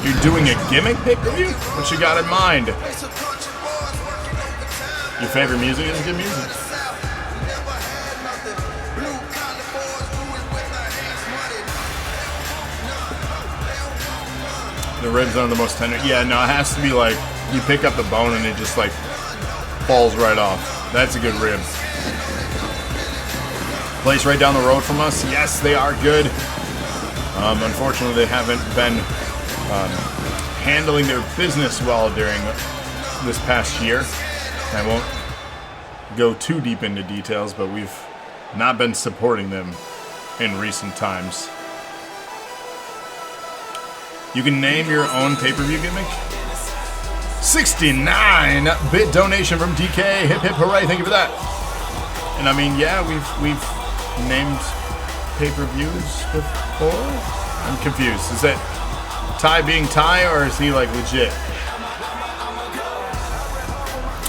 You're doing a gimmick pay-per-view? What you got in mind? Your favorite music is good music. The ribs aren't the most tender. Yeah, no, it has to be like you pick up the bone and it just like falls right off. That's a good rib. Place right down the road from us. Yes, they are good. Unfortunately, they haven't been handling their business well during this past year. I won't go too deep into details, but we've not been supporting them in recent times. You can name your own pay-per-view gimmick. 69-bit donation from DK. Hip hip hooray! Thank you for that. And I mean, yeah, we've named pay-per-views before. I'm confused. Is that Ty being Ty, or is he like legit?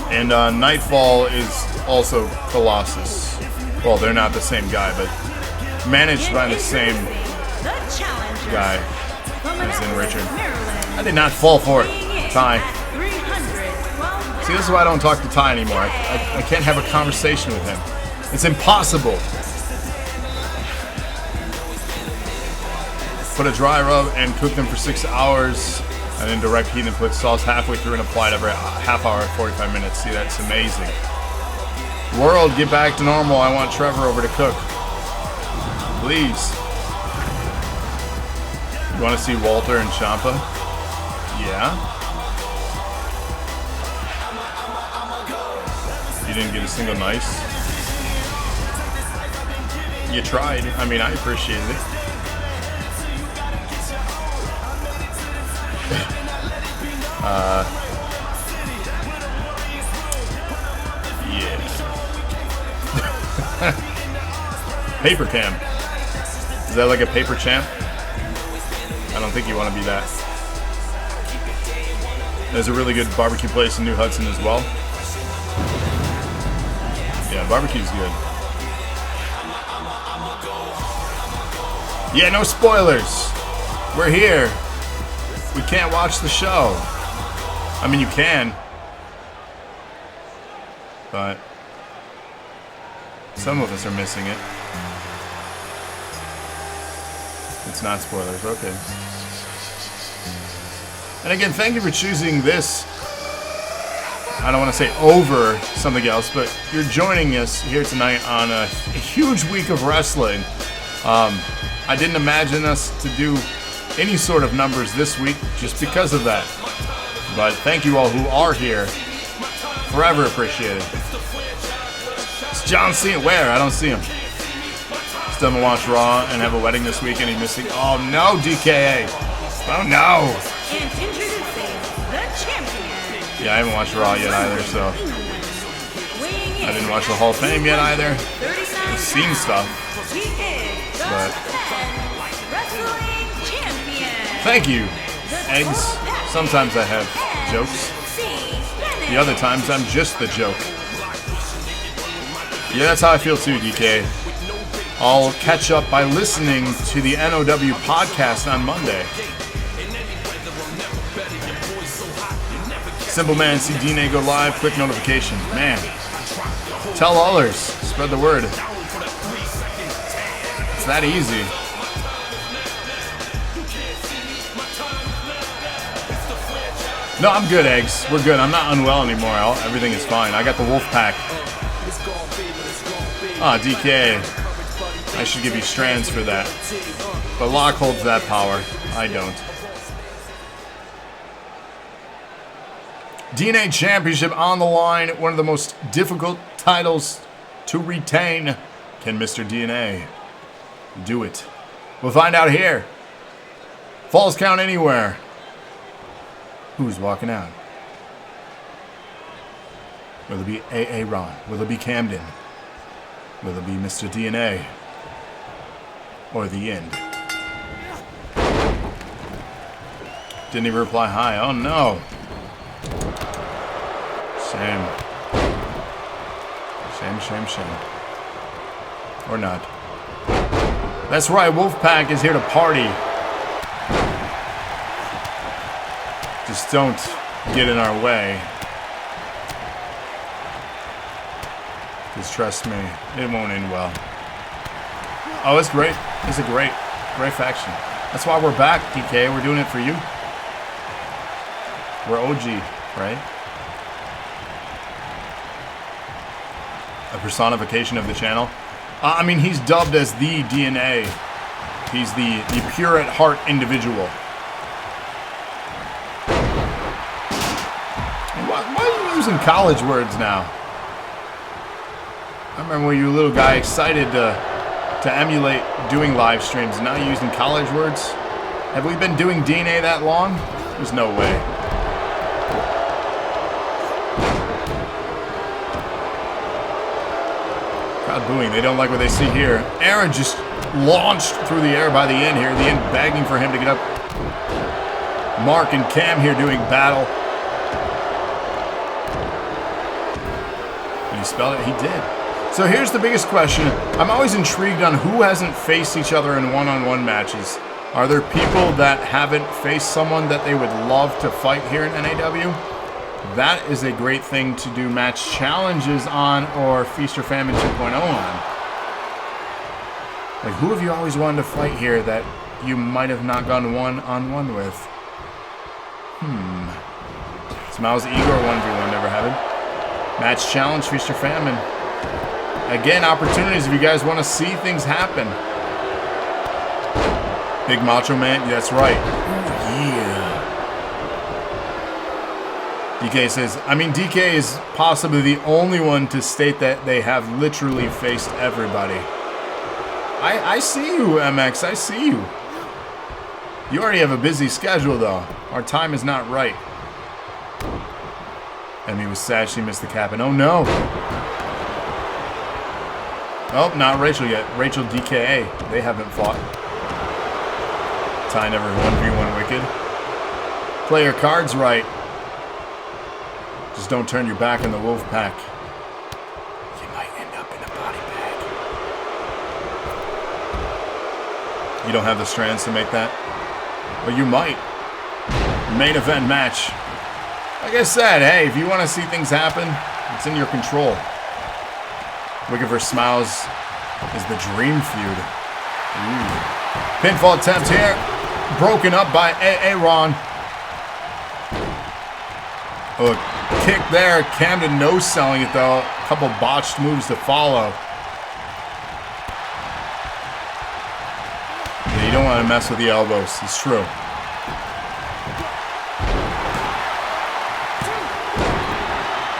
And Knightfall is also Colossus. Well, they're not the same guy, but managed by the same guy. As in Richard. I did not fall for it, Ty. See, this is why I don't talk to Ty anymore. I can't have a conversation with him. It's impossible. Put a dry rub and cook them for 6 hours, and then direct heat and put sauce halfway through and apply it every half hour, 45 minutes. See, that's amazing. World, get back to normal. I want Trevor over to cook. Please. You want to see Walter and Champa? Yeah. You didn't get a single nice? You tried. I mean, I appreciated it. Yeah. Paper cam. Is that like a paper champ? I don't think you want to be that. There's a really good barbecue place in New Hudson as well. Yeah, barbecue's good. Yeah, no spoilers. We're here. We can't watch the show. I mean, you can. But some of us are missing it. It's not spoilers, okay. And again, thank you for choosing this. I don't want to say over something else, but you're joining us here tonight on a huge week of wrestling. I didn't imagine us to do any sort of numbers this week just because of that. But thank you all who are here. Forever appreciated. It's John Cena. Where? I don't see him. Still haven't watched Raw and have a wedding this weekend. He's missing. Oh no, DKA. Oh no. And introducing the champion. Yeah, I haven't watched Raw yet either, so Weighing in I didn't watch the Hall of Fame yet either. 39 I've seen stuff. He is the But- men's wrestling champion. Thank you, Eggs. Sometimes I have jokes. The other times I'm just the joke. Yeah, that's how I feel too, DK. I'll catch up by listening to the NOW podcast on Monday. Simple man, see DNA go live, quick notification. Man, tell others, spread the word. It's that easy. No, I'm good, Eggs. We're good. I'm not unwell anymore. Everything is fine. I got the Wolfpac. Ah, DK. I should give you strands for that. But Locke holds that power. I don't. DNA Championship on the line. One of the most difficult titles to retain. Can Mr. DNA do it? We'll find out here. Falls count anywhere. Who's walking out? Will it be Ron? Will it be Kamden? Will it be Mr. DNA? Or the end? Didn't even reply hi. Oh no. Shame. Shame. Or not. That's right, Wolfpac is here to party. Just don't get in our way. Just trust me, it won't end well. Oh, it's great. It's a great faction. That's why we're back, DK. We're doing it for you. We're OG, right? A personification of the channel. I mean, he's dubbed as the DNA. He's the pure at heart individual. Why are you using college words now? I remember when you were a little guy excited to emulate doing live streams. Now you're using college words? Have we been doing DNA that long? There's no way. Crowd booing. They don't like what they see here. Aaron just launched through the air by the end here. The end begging for him to get up. Mark and Cam here doing battle. Did he spell it? He did. So here's the biggest question. I'm always intrigued on who hasn't faced each other in one-on-one matches. Are there people that haven't faced someone that they would love to fight here in NAW? That is a great thing to do match challenges on or Feast or Famine 2.0 on. Like, who have you always wanted to fight here that you might have not gone one-on-one with? Smilez Igor 1v1, never have it. Match challenge, Feast or Famine. Again, opportunities if you guys want to see things happen. Big Macho Man, that's right. Ooh, yeah. DK says, I mean, DK is possibly the only one to state that they have literally faced everybody. I see you, MX, I see you. You already have a busy schedule, though. Our time is not right. Emmy was sad she missed the cap, and oh no. Oh, not Rachel yet. Rachel DKA. They haven't fought. Ty never 1v1 wicked. Play your cards right. Just don't turn your back on the Wolfpac. You might end up in a body bag. You don't have the strands to make that? But you might. Main event match. Like I said, hey, if you want to see things happen, it's in your control. Wicked vs. Smilez is the dream feud. Ooh. Pinfall attempt here. Broken up by Aaron. Oh, kick there. Kamden no-selling it, though. A couple botched moves to follow. Yeah, you don't want to mess with the elbows. It's true.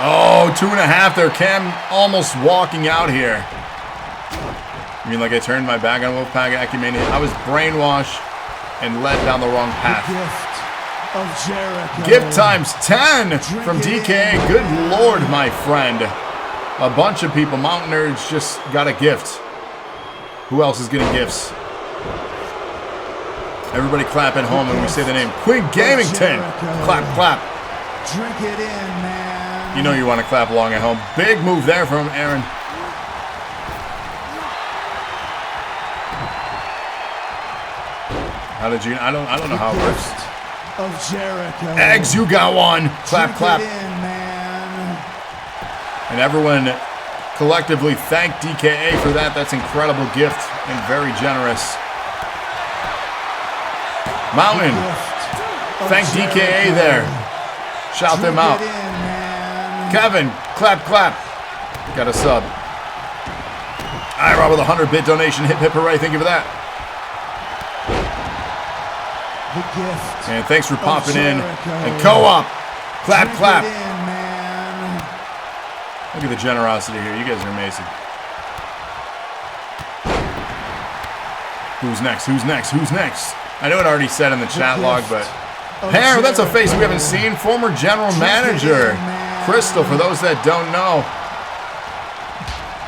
Oh, 2.5 there. Cam almost walking out here. You mean like I turned my back on Wolfpac Acumen? I was brainwashed and led down the wrong path. Of Jericho. Gift times 10 from DKA. Good Lord, my friend. A bunch of people. Mountain Nerds just got a gift. Who else is getting gifts? Everybody clap at home when we say the name. Queen Gamington. Clap, clap. Drink it in, man. You know you want to clap along at home. Big move there from Aaron. How did you? I don't know how it works. Of Jericho. Eggs, you got one. Clap, clap. Drink it in, man. And everyone collectively thank DKA for that. That's incredible gift and very generous. Mountain, thank DKA there. Shout them out. Kevin, clap, clap. Got a sub. iRob with a 100-bit donation. Hip, hip, hooray. Thank you for that. And thanks for popping in. And co-op, clap, clap. Look at the generosity here. You guys are amazing. Who's next? Who's next? Who's next? I know it already said in the chat log, but Hair, that's a face we haven't seen. Former general manager Crystal, for those that don't know.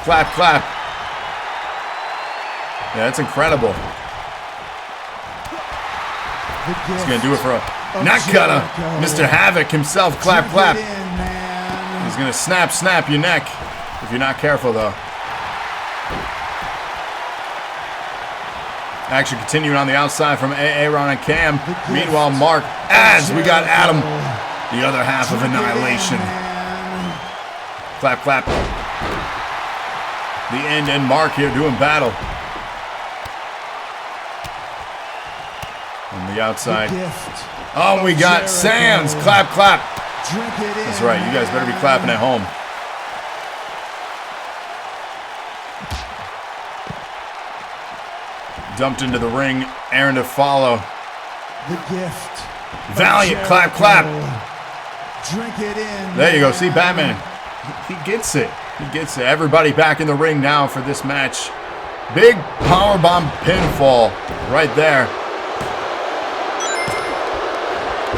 Clap, clap. Yeah, that's incredible. He's gonna do it for a not cutter. Mr. Havoc himself. Clap, clap. He's gonna snap your neck if you're not careful, though. Action continuing on the outside from Aaron and Cam. Meanwhile, Mark, as we got Adam, the other half of Annihilation. Clap, clap. The end and Mark here doing battle. On the outside. Oh, we got Sands. Clap, clap. That's right. You guys better be clapping at home. Dumped into the ring. Aaron to follow. The gift. Valiant. Clap, clap. Drink it in. There you go. See, Batman. He gets it. He gets it. Everybody back in the ring now for this match. Big powerbomb pinfall right there.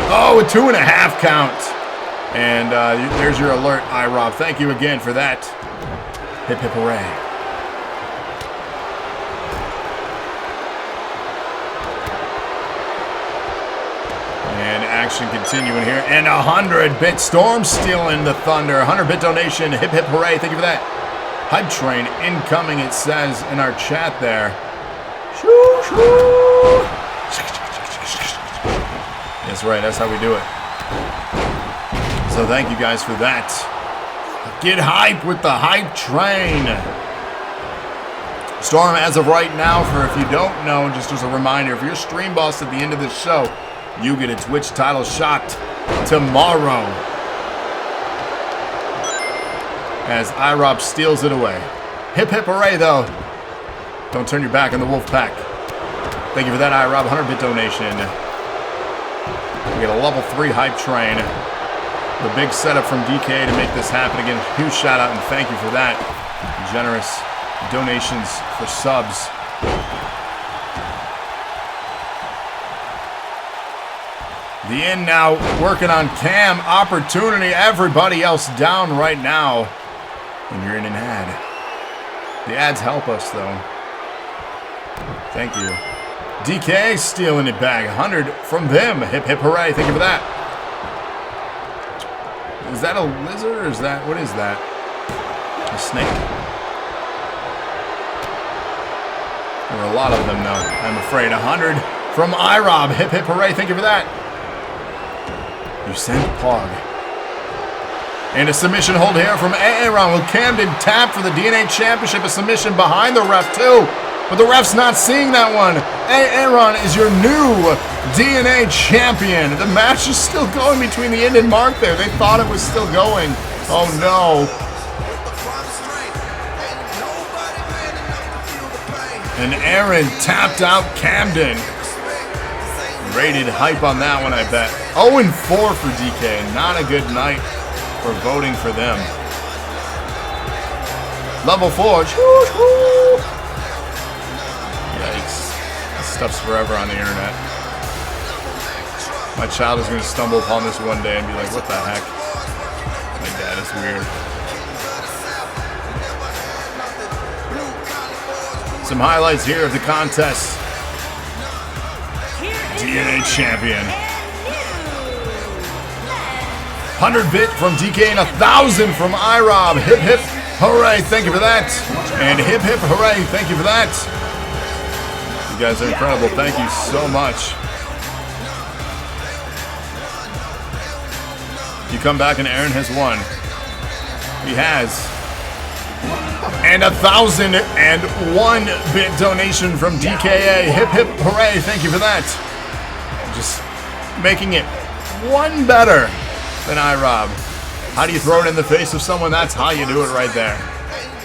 Oh, a 2.5 count. And there's your alert, iRob. Thank you again for that. Hip, hip, hooray. And action continuing here. And 100-bit Storm stealing the thunder. 100-bit donation. Hip, hip, hooray. Thank you for that. Hype train incoming, it says in our chat there. Shoo, shoo. That's right, that's how we do it. So thank you guys for that. Get hype with the hype train. Storm, as of right now, for if you don't know, just as a reminder, if you're stream boss at the end of this show, you get a Twitch title shot tomorrow. As iRob steals it away. Hip, hip, hooray, though. Don't turn your back on the Wolfpac. Thank you for that, iRob. 100-bit donation. We get a level 3 hype train. The big setup from DK to make this happen. Again, huge shout out and thank you for that. Generous donations for subs. The end now working on Cam. Opportunity. Everybody else down right now. And you're in an ad. The ads help us, though. Thank you. DK stealing it back. 100 from them. Hip, hip, hooray. Thank you for that. Is that a lizard or is that, what is that? A snake? There are a lot of them, though, I'm afraid. 100 from iRob. Hip, hip, hooray. Thank you for that. You sent Pog. And a submission hold here from Aaron. Will Kamden tap for the DNA Championship? A submission behind the ref, too. But the ref's not seeing that one. Aaron is your new DNA champion. The match is still going between the Ind and Mark there. They thought it was still going. Oh no. And Aaron tapped out Kamden. Rated hype on that one, I bet. 0-4 for DK. Not a good night for voting for them. Level 4. Yikes. This stuff's forever on the internet. My child is going to stumble upon this one day and be like, what the heck? My dad is weird. Some highlights here of the contest. DNA champion. 100 bit from DK and 1,000 from iRob. Hip hip hooray, thank you for that. And hip hip hooray, thank you for that. You guys are incredible, thank you so much. You come back and Aaron has won. He has. And 1,001 bit donation from DKA. Hip hip hooray, thank you for that. Just making it one better than iRob. How do you throw it in the face of someone? That's how you do it right there.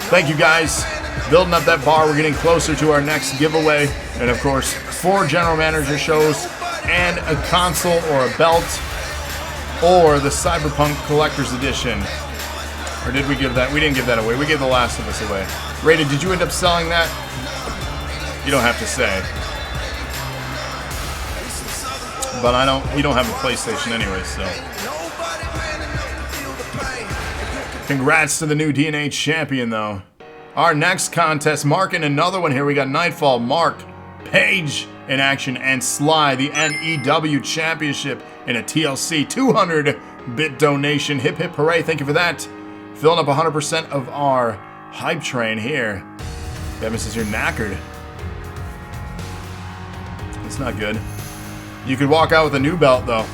Thank you guys. Building up that bar. We're getting closer to our next giveaway. And of course, 4 general manager shows and a console or a belt or the Cyberpunk Collector's Edition. Or did we give that? We didn't give that away. We gave The Last of Us away. Rated, did you end up selling that? You don't have to say. But I don't. We don't have a PlayStation anyway, so. Congrats to the new DNA champion, though. Our next contest, Mark in another one here. We got Knightfall, Mark, Paige in action, and Sly, the NEW championship in a TLC 200-bit donation. Hip hip hooray! Thank you for that. Filling up 100% of our hype train here. Devin says you're knackered. It's not good. You could walk out with a new belt, though.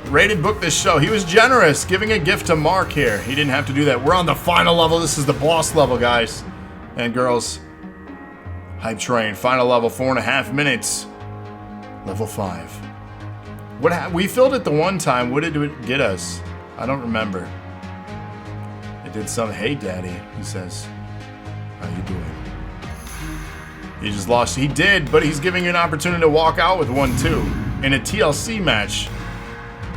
Rated booked this show. He was generous, giving a gift to Mark here. He didn't have to do that. We're on the final level. This is the boss level, guys and girls. Hype train, final level, 4.5 minutes. Level 5. What we filled it the one time. What did it get us? I don't remember. It did some. Hey, Daddy, he says. How you doing? He just lost. He did, but he's giving you an opportunity to walk out with one, too. In a TLC match.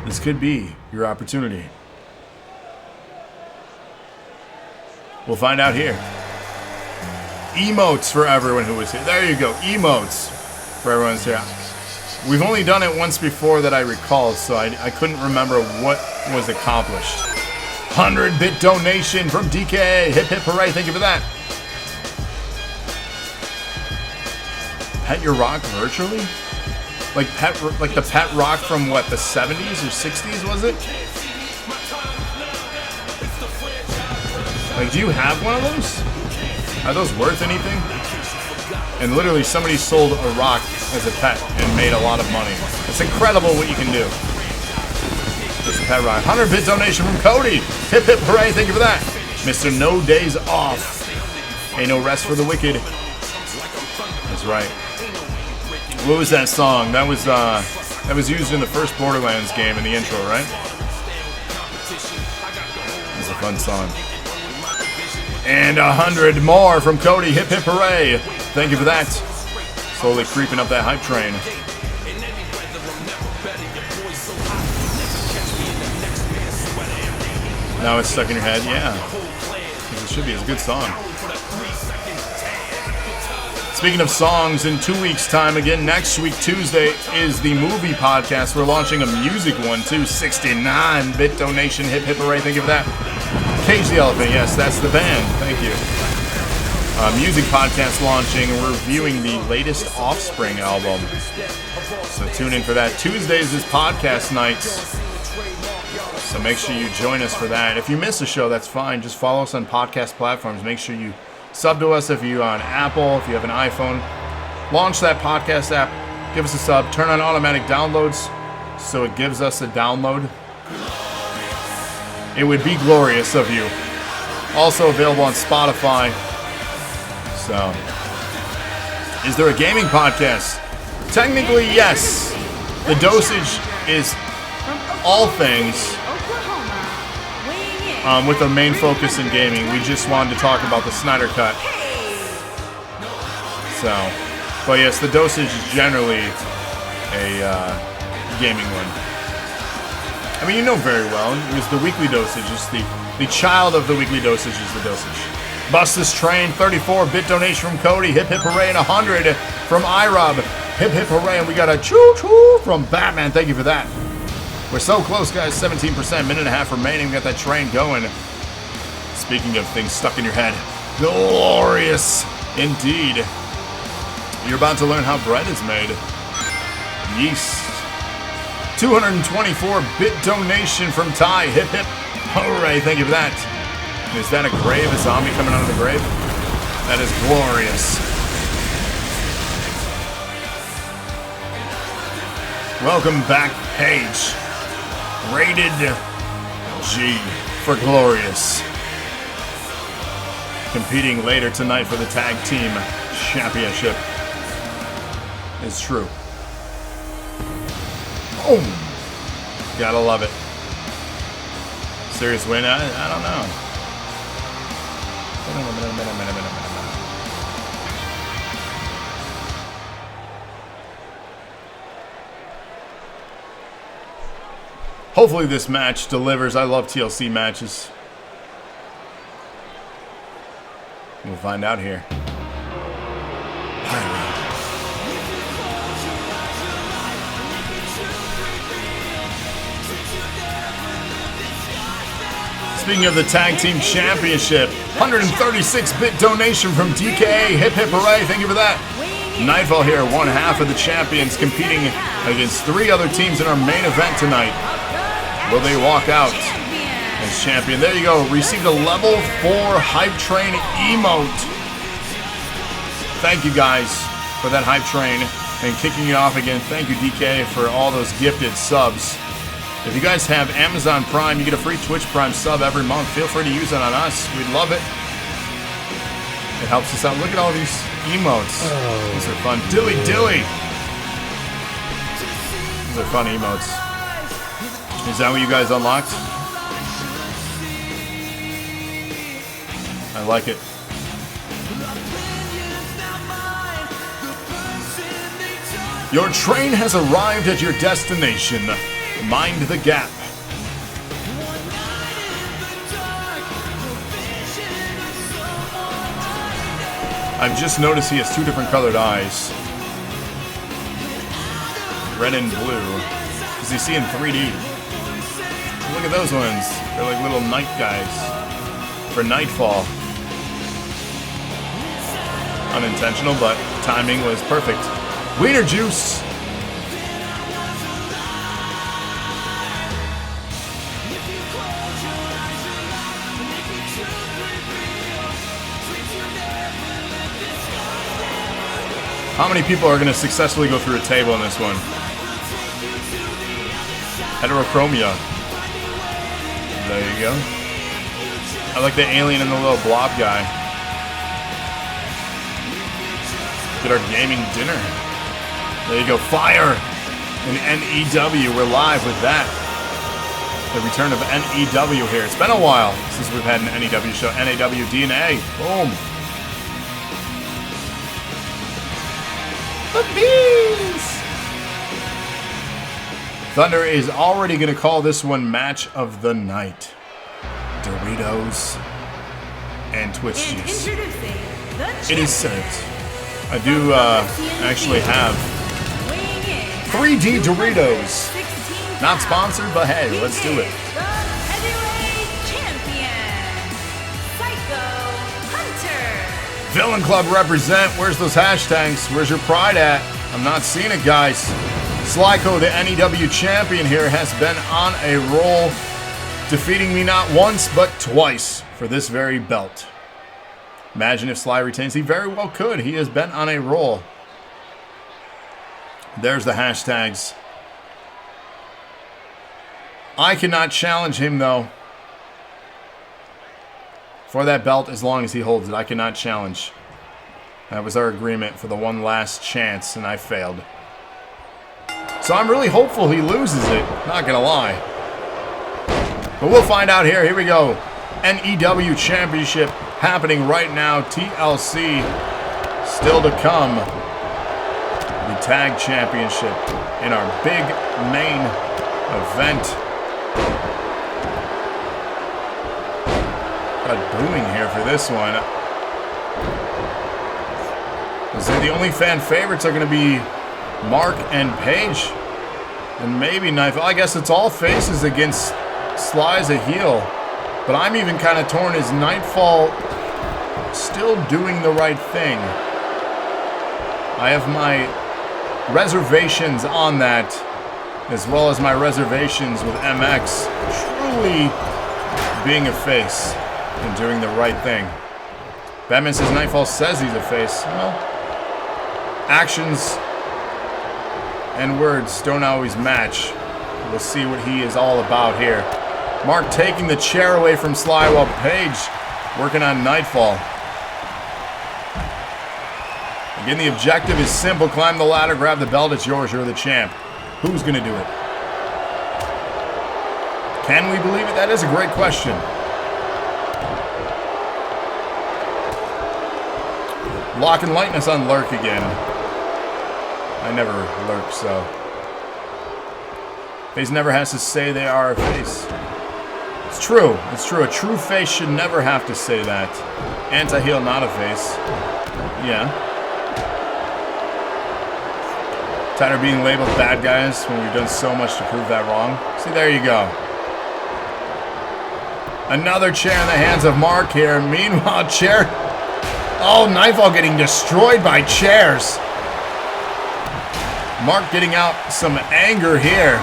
This could be your opportunity. We'll find out here. Emotes for everyone who was here. There you go. Emotes for everyone who's here. We've only done it once before that I recall, so I couldn't remember what was accomplished. 100-bit donation from DK. Hip hip hooray. Thank you for that. Pet Your Rock virtually? Like the Pet Rock from what, the 70s or 60s, was it? Like, do you have one of those? Are those worth anything? And literally somebody sold a rock as a pet and made a lot of money. It's incredible what you can do. There's a Pet Rock. 100-bit donation from Cody. Hip hip hooray, thank you for that. Mr. No Days Off. Ain't no rest for the wicked. That's right. What was that song? That was used in the first Borderlands game in the intro, right? It was a fun song. And 100 more from Cody. Hip hip hooray. Thank you for that. Slowly creeping up that hype train. Now it's stuck in your head? Yeah. It should be. It's a good song. Speaking of songs, in 2 weeks' time, again, next week, Tuesday, is the movie podcast. We're launching a music one, too. 69-bit donation. Hip, hip, hooray. Thank you for that. Cage the Elephant. Yes, that's the band. Thank you. Music podcast launching. We're reviewing the latest Offspring album. So tune in for that. Tuesdays is podcast nights. So make sure you join us for that. If you miss a show, that's fine. Just follow us on podcast platforms. Make sure you sub to us if you're on Apple, if you have an iPhone. Launch that podcast app. Give us a sub. Turn on automatic downloads so it gives us a download. It would be glorious of you. Also available on Spotify So, is there a gaming podcast? Technically, yes. The dosage is all things with a main focus in gaming. We just wanted to talk about the Snyder Cut. So, but yes, the dosage is generally a gaming one. I mean, you know very well. It was the weekly dosage. It's the child of the weekly dosage is the dosage. Bust this train, 34-bit donation from Cody. Hip hip hooray, and 100 from iRob. Hip hip hooray, and we got a choo-choo from Batman. Thank you for that. We're so close, guys. 17%, minute and a half remaining. We got that train going. Speaking of things stuck in your head, glorious indeed. You're about to learn how bread is made. Yeast. 224-bit donation from Ty. Hip hip hooray, thank you for that. Is that a grave? A zombie coming out of the grave? That is glorious. Welcome back, Paige. Rated G for glorious. Competing later tonight for the tag team championship. It's true. Boom. Gotta love it. Serious win? I don't know. Hopefully this match delivers. I love TLC matches. We'll find out here. Speaking of the Tag Team Championship, 136-bit donation from DKA. Hip hip hooray, thank you for that. Knightfall here, one half of the champions competing against 3 other teams in our main event tonight. Will they walk out as champion? There you go, received a level 4 hype train emote. Thank you guys for that hype train and kicking it off again. Thank you DK for all those gifted subs. If you guys have Amazon Prime, you get a free Twitch Prime sub every month. Feel free to use it on us. We'd love it. It helps us out. Look at all these emotes. These are fun. Dilly Dilly. These are fun emotes. Is that what you guys unlocked? I like it. Your train has arrived at your destination. Mind the gap. I've just noticed he has 2 different colored eyes. Red and blue. Does he see in 3D? Look at those ones. They're like little night guys. For Knightfall. Unintentional, but timing was perfect. Wiener juice. How many people are going to successfully go through a table in this one? Heterochromia. There you go. I like the alien and the little blob guy. Get our gaming dinner. There you go. Fire! And NEW. We're live with that. The return of NEW here. It's been a while since we've had an NEW show. NAW DNA. Boom. The bees! Thunder is already going to call this one match of the night. Doritos and Twitch juice. It is served. I do actually have 3D Doritos. Not sponsored, but hey, let's do it. Villain Club represent. Where's those hashtags? Where's your pride at? I'm not seeing it, guys. Slyko, the NEW champion here, has been on a roll, defeating me not once, but twice for this very belt. Imagine if Sly retains. He very well could. He has been on a roll. There's the hashtags. I cannot challenge him, though, for that belt as long as he holds it. I cannot challenge. That was our agreement for the one last chance, and I failed. So I'm really hopeful he loses it, not gonna lie. But we'll find out here. Here we go. NEW Championship happening right now. TLC still to come. The Tag Championship in our big main event. Got booing here for this one. So the only fan favorites are going to be Mark and Paige. And maybe Knightfall. I guess it's all faces against Sly as a heel. But I'm even kind of torn. Is Knightfall still doing the right thing? I have my reservations on that, as well as my reservations with MX truly being a face and doing the right thing. Batman says Knightfall says he's a face. Well, actions and words don't always match. We'll see what he is all about here. Mark taking the chair away from Sly while Paige working on Knightfall. Again, the objective is simple. Climb the ladder, grab the belt. It's yours. You're the champ. Who's going to do it? Can we believe it? That is a great question. Lock and lightness on Lurk again. I never lurk, so. Face never has to say they are a face. It's true. It's true. A true face should never have to say that. Anti-heel, not a face. Yeah. Tired of being labeled bad guys when we've done so much to prove that wrong. See, there you go. Another chair in the hands of Mark here. Meanwhile, chair... Oh, Knightfall getting destroyed by chairs. Mark getting out some anger here.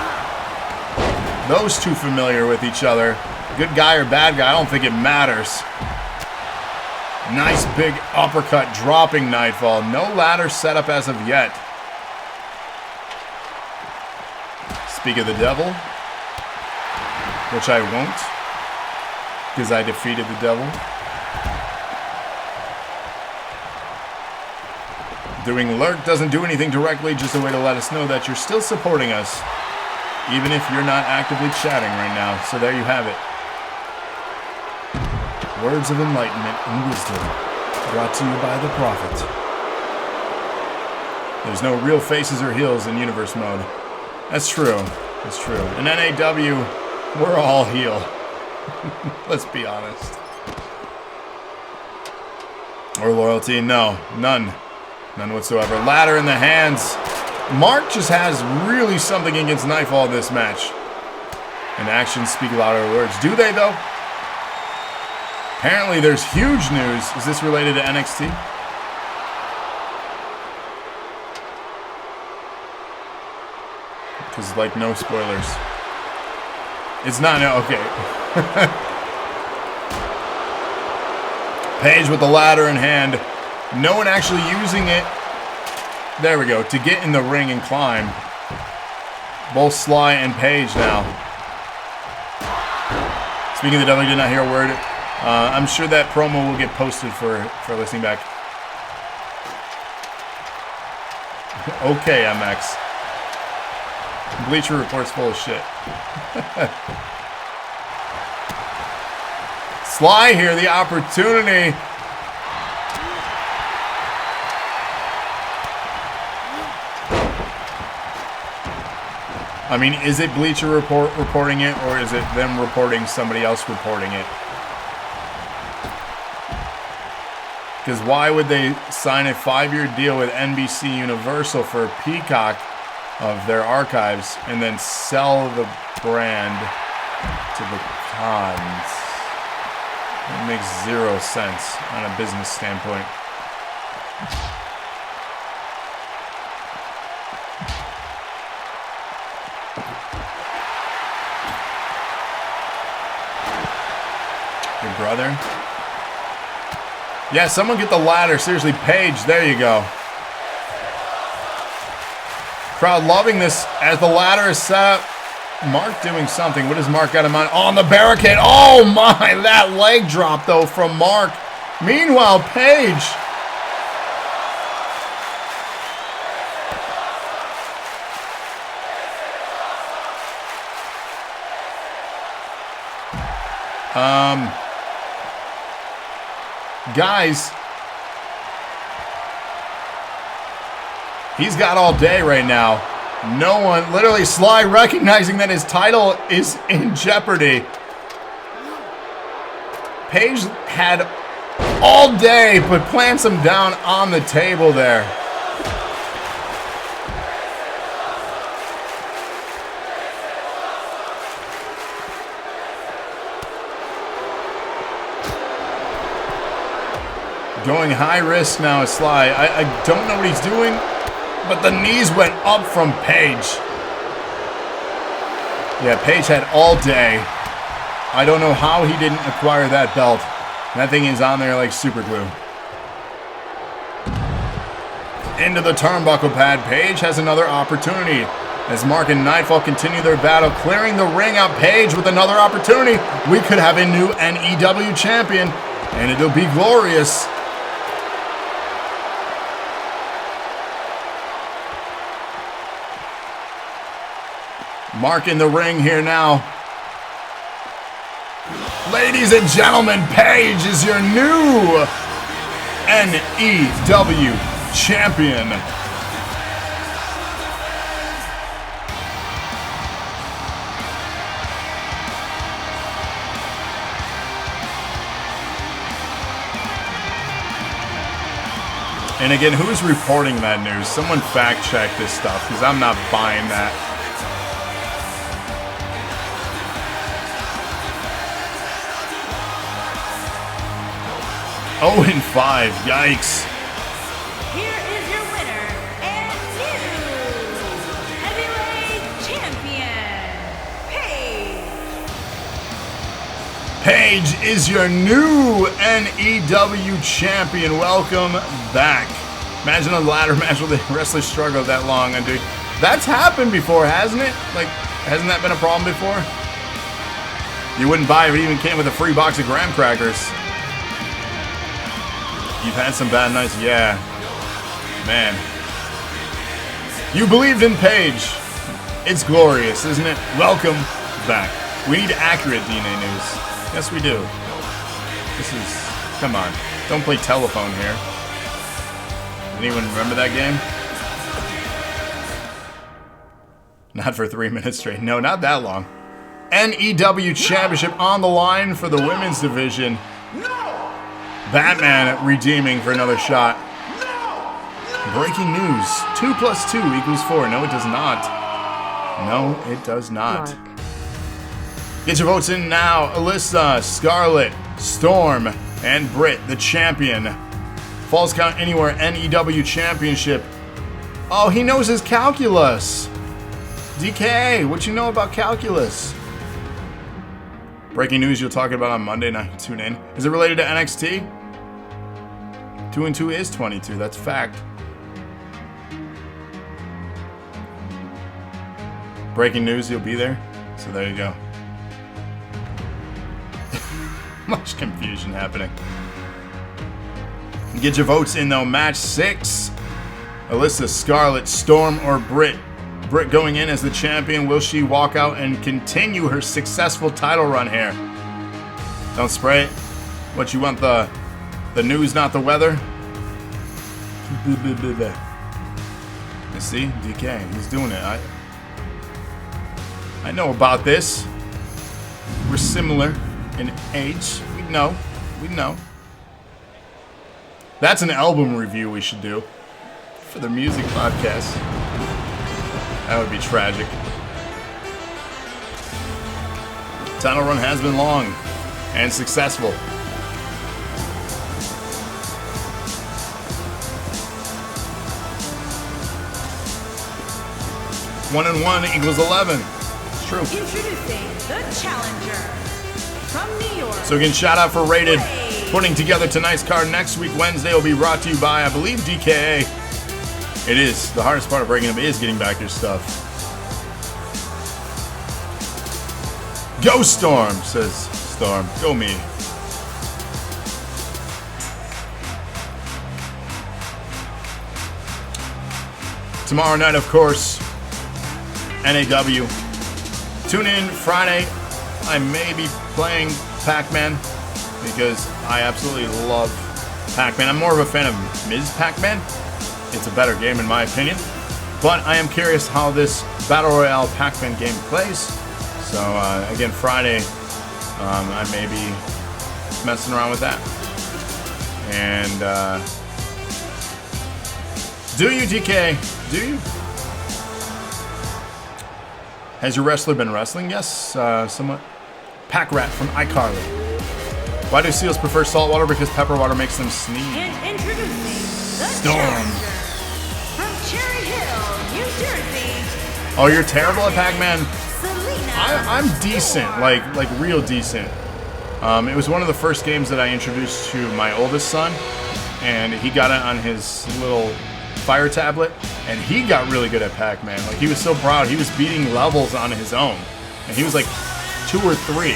Those two familiar with each other. Good guy or bad guy, I don't think it matters. Nice big uppercut dropping Knightfall. No ladder setup as of yet. Speak of the devil, which I won't, because I defeated the devil. Doing lurk doesn't do anything directly, just a way to let us know that you're still supporting us, even if you're not actively chatting right now. So there you have it. Words of enlightenment and wisdom, brought to you by the prophet. There's no real faces or heels in universe mode. That's true. That's true. In NAW, we're all heel. Let's be honest. Or loyalty? No. None. None whatsoever. Ladder in the hands. Mark just has really something against Knightfall in this match. And actions speak louder than words. Do they, though? Apparently, there's huge news. Is this related to NXT? Because, like, no spoilers. It's not, no, okay. Paige with the ladder in hand. No one actually using it. There we go. To get in the ring and climb. Both Sly and Paige now. Speaking of the devil, I did not hear a word. I'm sure that promo will get posted for listening back. Okay, MX. Bleacher Report's full of shit. Sly here, the opportunity. I mean, is it Bleacher Report reporting it, or is it them reporting somebody else reporting it? Because why would they sign a 5-year deal with NBC Universal for Peacock of their archives and then sell the brand to the cons? It makes zero sense on a business standpoint. Your brother? Yeah, someone get the ladder. Seriously, Paige, there you go. Crowd loving this as the ladder is set up. Mark doing something. What does Mark got in mind? On the barricade. Oh my, that leg drop though from Mark. Meanwhile, Paige Guys, he's got all day right now. No one, literally Sly recognizing that his title is in jeopardy. Paige had all day, but plants him down on the table there. Going high risk now is Sly. I don't know what he's doing, but the knees went up from Paige. Yeah, Paige had all day. I don't know how he didn't acquire that belt. That thing is on there like super glue. Into the turnbuckle pad. Paige has another opportunity. As Mark and Knightfall continue their battle, clearing the ring out. Paige with another opportunity. We could have a new NEW champion, and it'll be glorious. Mark in the ring here now. Ladies and gentlemen, Paige is your new NEW champion. And again, who's reporting that news? Someone fact check this stuff, because I'm not buying that. Oh, and 5. Yikes. Here is your winner and new heavyweight champion, Paige. Paige is your new NEW champion. Welcome back. Imagine a ladder match with a wrestler struggle that long, and dude, that's happened before, hasn't it? Like, hasn't that been a problem before? You wouldn't buy it if it even came with a free box of graham crackers. You've had some bad nights, yeah. Man. You believed in Paige. It's glorious, isn't it? Welcome back. We need accurate DNA news. Yes, we do. This is... Come on. Don't play telephone here. Anyone remember that game? Not for 3 minutes straight. No, not that long. NEW Championship on the line for the women's division. Batman redeeming for another shot. Breaking news. 2 + 2 = 4. No, it does not. No, it does not. Mark. Get your votes in now. Alyssa, Scarlett, Storm, and Britt, the champion. Falls Count Anywhere NEW Championship. Oh, he knows his calculus. DK, what you know about calculus? Breaking news you'll talk about on Monday night. Tune in. Is it related to NXT? 2 and 2 is 22. That's a fact. Breaking news, you'll be there. So there you go. Much confusion happening. Get your votes in though. Match 6. Alyssa, Scarlett, Storm, or Britt. Britt going in as the champion. Will she walk out and continue her successful title run here? Don't spray it. What, you want the news, not the weather? You see? DK, he's doing it. I know about this. We're similar in age. We know. We know. That's an album review we should do for the music podcast. That would be tragic. Title run has been long and successful. 1 and 1 = 11. It's true. Introducing the challenger from New York. So again, shout out for Rated putting together tonight's card. Next week, Wednesday, will be brought to you by, I believe, DKA. It is. The hardest part of breaking them is getting back your stuff. Go Storm, says Storm. Go me. Tomorrow night, of course, NAW. Tune in Friday. I may be playing Pac-Man because I absolutely love Pac-Man. I'm more of a fan of Ms. Pac-Man. It's a better game in my opinion. But I am curious how this Battle Royale Pac-Man game plays. So again, Friday, I may be messing around with that. And do you, DK? Do you? Has your wrestler been wrestling? Yes, somewhat. Pack Rat from iCarly. Why do seals prefer salt water? Because pepper water makes them sneeze. And introducing the Storm. challenger from Cherry Hill, New Jersey. Oh, you're terrible at Pac-Man? Selina. I'm decent, like real decent. It was one of the first games that I introduced to my oldest son, and he got it on his little Fire tablet, and he got really good at Pac-Man. Like, he was so proud. He was beating levels on his own, and he was like 2 or 3.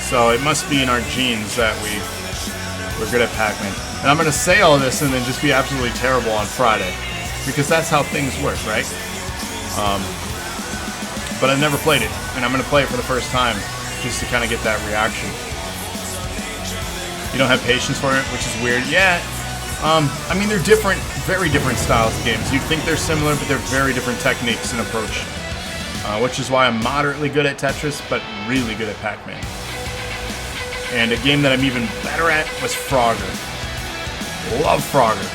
So it must be in our genes that we're good at Pac-Man. And I'm gonna say all this and then just be absolutely terrible on Friday, because that's how things work, right? But I've never played it, and I'm gonna play it for the first time just to kind of get that reaction. You don't have patience for it, which is weird. Yeah. I mean, they're different, very different styles of games. You'd think they're similar, but they're very different techniques and approach. Which is why I'm moderately good at Tetris, but really good at Pac-Man. And a game that I'm even better at was Frogger. Love Frogger.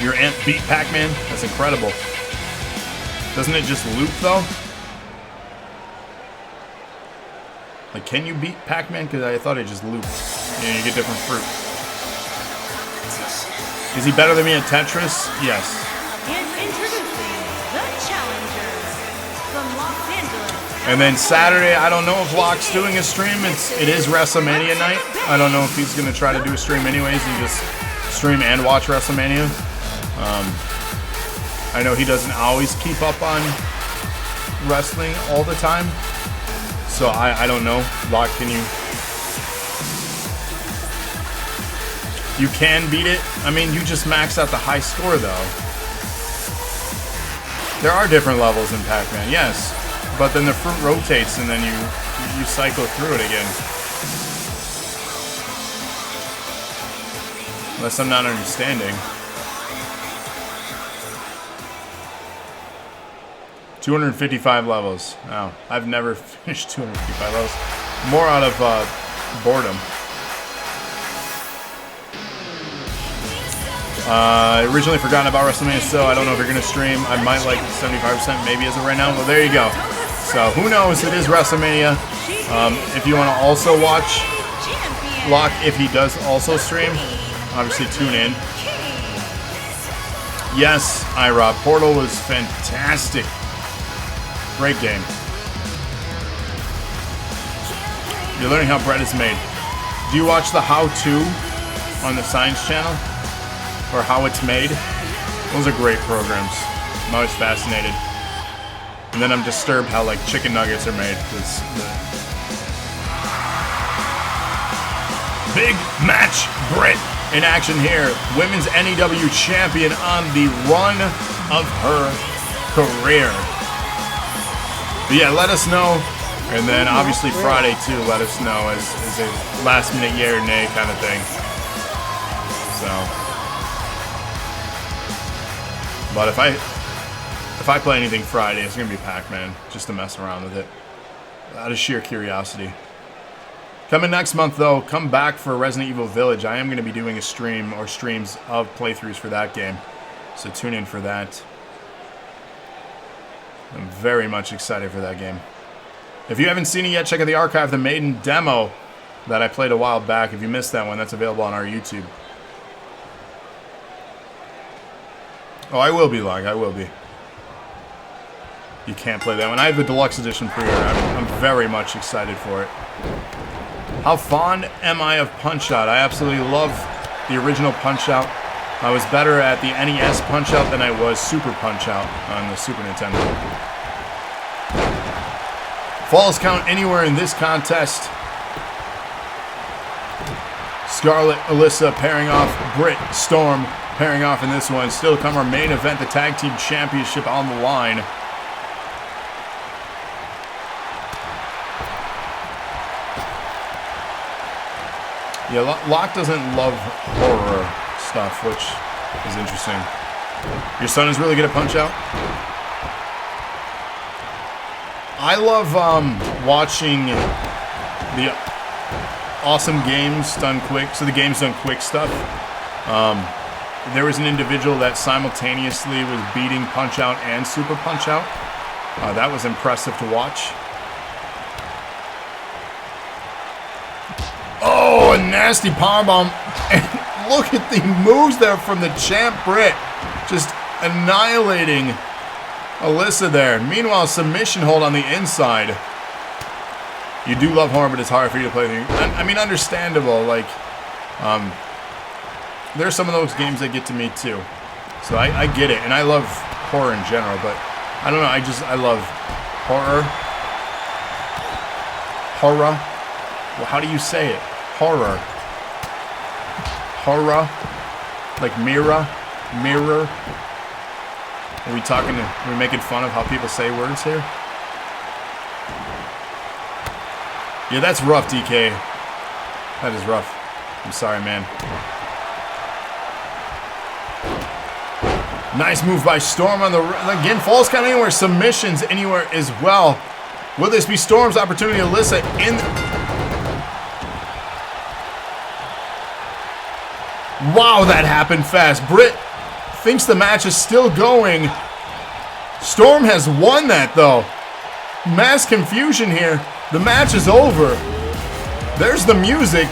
Your aunt beat Pac-Man? That's incredible. Doesn't it just loop, though? Like, can you beat Pac-Man? Because I thought it just looped. And you get different fruit. Is he better than me at Tetris? Yes. And introducing the challenger from Los Angeles. And then Saturday, I don't know if Locke's doing a stream. It is WrestleMania night. I don't know if he's going to try to do a stream anyways and just stream and watch WrestleMania. I know he doesn't always keep up on wrestling all the time. So I don't know. Locke, can you... You can beat it. I mean, you just max out the high score, though. There are different levels in Pac-Man, yes. But then the fruit rotates, and then you cycle through it again. Unless I'm not understanding. 255 levels. Wow, I've never finished 255 levels. More out of boredom. Originally forgotten about WrestleMania, so I don't know if you're going to stream. I might like 75% maybe as of right now. Well, there you go. So, who knows? It is WrestleMania. If you want to also watch Locke, if he does also stream, obviously tune in. Yes, iRob. Portal was fantastic. Great game. You're learning how bread is made. Do you watch the how-to on the Science Channel? Or how it's made? Those are great programs. I'm always fascinated. And then I'm disturbed how, like, chicken nuggets are made. Big match, Britt in action here. Women's NAW champion on the run of her career. But yeah, let us know. And then obviously Friday too, let us know as a last minute yay or nay kind of thing. So. But if I play anything Friday, it's going to be Pac-Man, just to mess around with it. Out of sheer curiosity. Coming next month, though, come back for Resident Evil Village. I am going to be doing a stream or streams of playthroughs for that game. So tune in for that. I'm very much excited for that game. If you haven't seen it yet, check out the archive, the Maiden demo that I played a while back. If you missed that one, that's available on our YouTube. Oh, I will be live. I will be. You can't play that one. I have the deluxe edition pre-order. I'm very much excited for it. How fond am I of Punch-Out? I absolutely love the original Punch-Out. I was better at the NES Punch-Out than I was Super Punch-Out on the Super Nintendo. Falls count anywhere in this contest. Scarlett, Alyssa pairing off. Britt, Storm pairing off in this one. Still to come our main event, the Tag Team Championship on the line. Yeah, Locke doesn't love horror stuff, which is interesting. Your son is really good at Punch-Out? I love watching the awesome games done quick. So the games done quick stuff. There was an individual that simultaneously was beating Punch-Out and Super Punch-Out. That was impressive to watch. Oh, a nasty powerbomb. And look at the moves there from the champ Britt. Just annihilating Alyssa there. Meanwhile, submission hold on the inside. You do love horror, but it's hard for you to play. I mean, understandable. Like, there are some of those games that get to me too. So I get it. And I love horror in general, but I don't know. I love horror. Horror. Well, how do you say it? Horror. Horror. Like mirror. Mirror. Are we making fun of how people say words here? Yeah, that's rough, DK. That is rough. I'm sorry, man. Nice move by Storm on the... Again, falls count anywhere. Submissions anywhere as well. Will this be Storm's opportunity? Alyssa in... Wow, that happened fast. Britt thinks the match is still going. Storm has won that, though. Mass confusion here. The match is over. There's the music.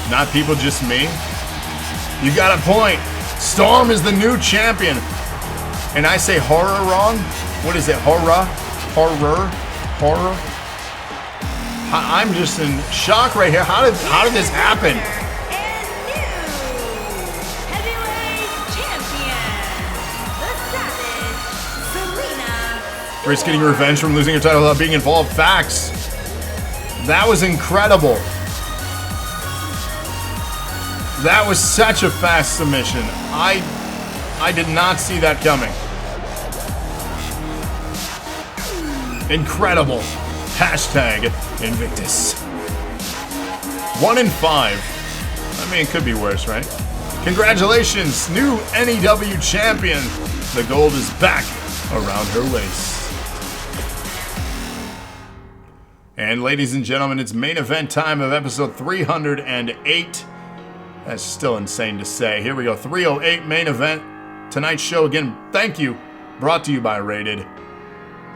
Not people, just me. You got a point. Storm is the new champion. And I say horror wrong? What is it? Horror? Horror? Horror? I'm just in shock right here. How did this happen? And new heavyweight champion, the Savage, Selina. Britt's getting revenge from losing her title without being involved. Facts. That was incredible. That was such a fast submission. I did not see that coming. Incredible. Hashtag Invictus. 1 in 5. I mean, it could be worse, right? Congratulations, new NAW champion. The gold is back around her waist. And ladies and gentlemen, it's main event time of episode 308. That's still insane to say. Here we go, 308 main event. Tonight's show, again, thank you. Brought to you by Rated.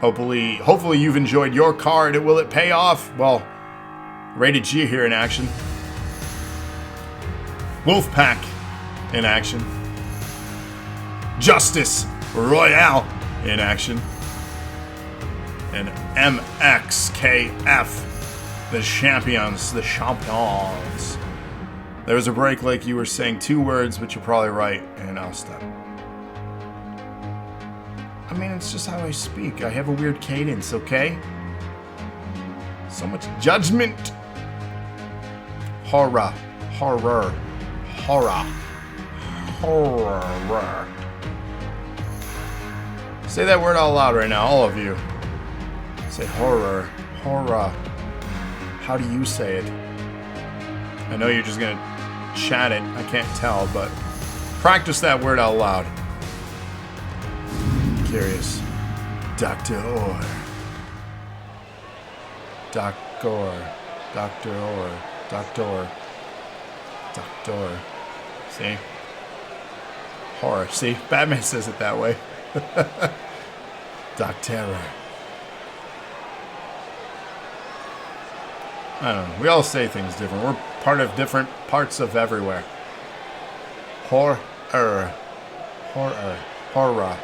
Hopefully you've enjoyed your card. Will it pay off? Well, Rated G here in action. Wolfpac in action. Justice Royale in action. And MXKF, the champions. There was a break like you were saying 2 words, but you're probably right, and I'll stop. I mean, it's just how I speak. I have a weird cadence, okay? So much judgment. Horror. Horror. Horror. Horror. Say that word out loud right now, all of you. Say horror. Horror. How do you say it? I know you're just gonna chat it. I can't tell, but practice that word out loud. Curious. Dr. Orr. Doctor. Dr. Orr. Doctor. Doctor. See? Horror. See? Batman says it that way. Docterror. I don't know. We all say things different. We're part of different parts of everywhere. Horror. Horror. Horror.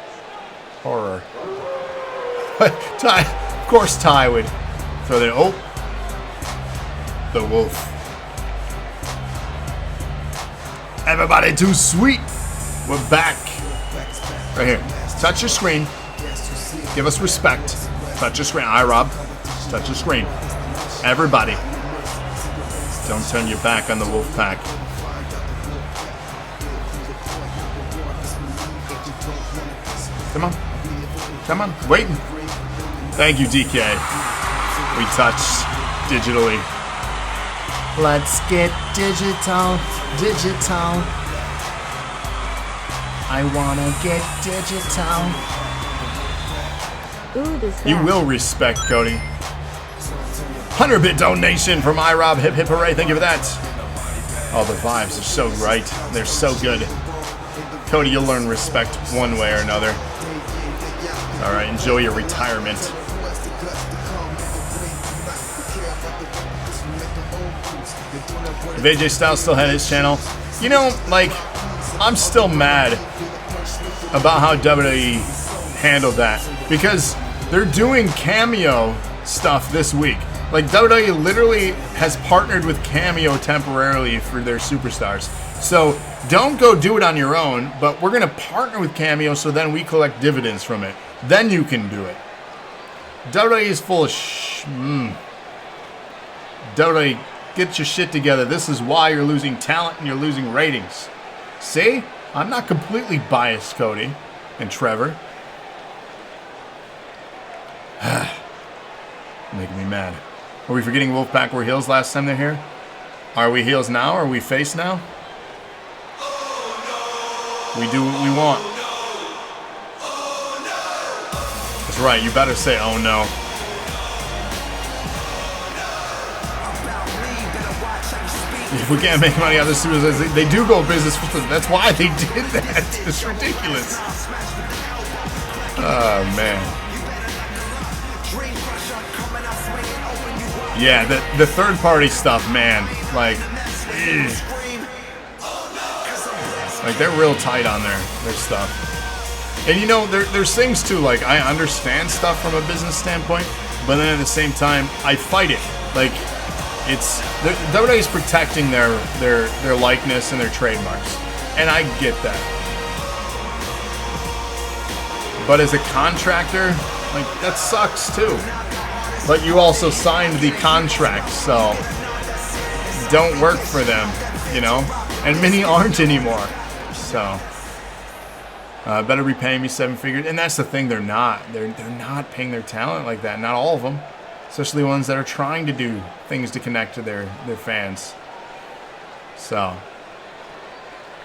Horror. Ty, of course Ty would throw that. Oh. The wolf. Everybody too sweet. We're back. Right here. Touch your screen. Give us respect. Touch your screen. iRob. Touch your screen. Everybody. Don't turn your back on the Wolfpac. Come on. Come on. Waiting. Thank you, DK. we touched digitally. Let's get digital, digital. I wanna get digital. Ooh, this You back. will respect, Cody. 100-bit donation from iRob. Hip hip hooray. Thank you for that. Oh, the vibes are so right. They're so good. Cody, you'll learn respect one way or another. All right, enjoy your retirement. If AJ Styles still had his channel, you know, like, I'm still mad about how WWE handled that because they're doing Cameo stuff this week. Like, WWE literally has partnered with Cameo temporarily for their superstars. So don't go do it on your own, but we're going to partner with Cameo so then we collect dividends from it. Then you can do it. WWE is full of WWE, get your shit together. This is why you're losing talent and you're losing ratings. See? I'm not completely biased, Cody and Trevor. Making me mad. Are we forgetting Wolfpac were heels last time they're here? Are we heels now? Are we face now? We do what we want. That's right, you better say, oh no. If we can't make money out of the superstars, they do go business for them. That's why they did that. It's ridiculous. Oh, man. Yeah, the third-party stuff, man. Like, they're real tight on their stuff. And, you know, there's things, too. Like, I understand stuff from a business standpoint, but then at the same time, I fight it. Like, it's WWE is protecting their likeness and their trademarks, and I get that. But as a contractor, like, that sucks too. But you also signed the contract, so don't work for them, you know. And many aren't anymore, so better be paying me 7 figures. And that's the thing, they're not paying their talent like that. Not all of them. Especially ones that are trying to do things to connect to their fans. So,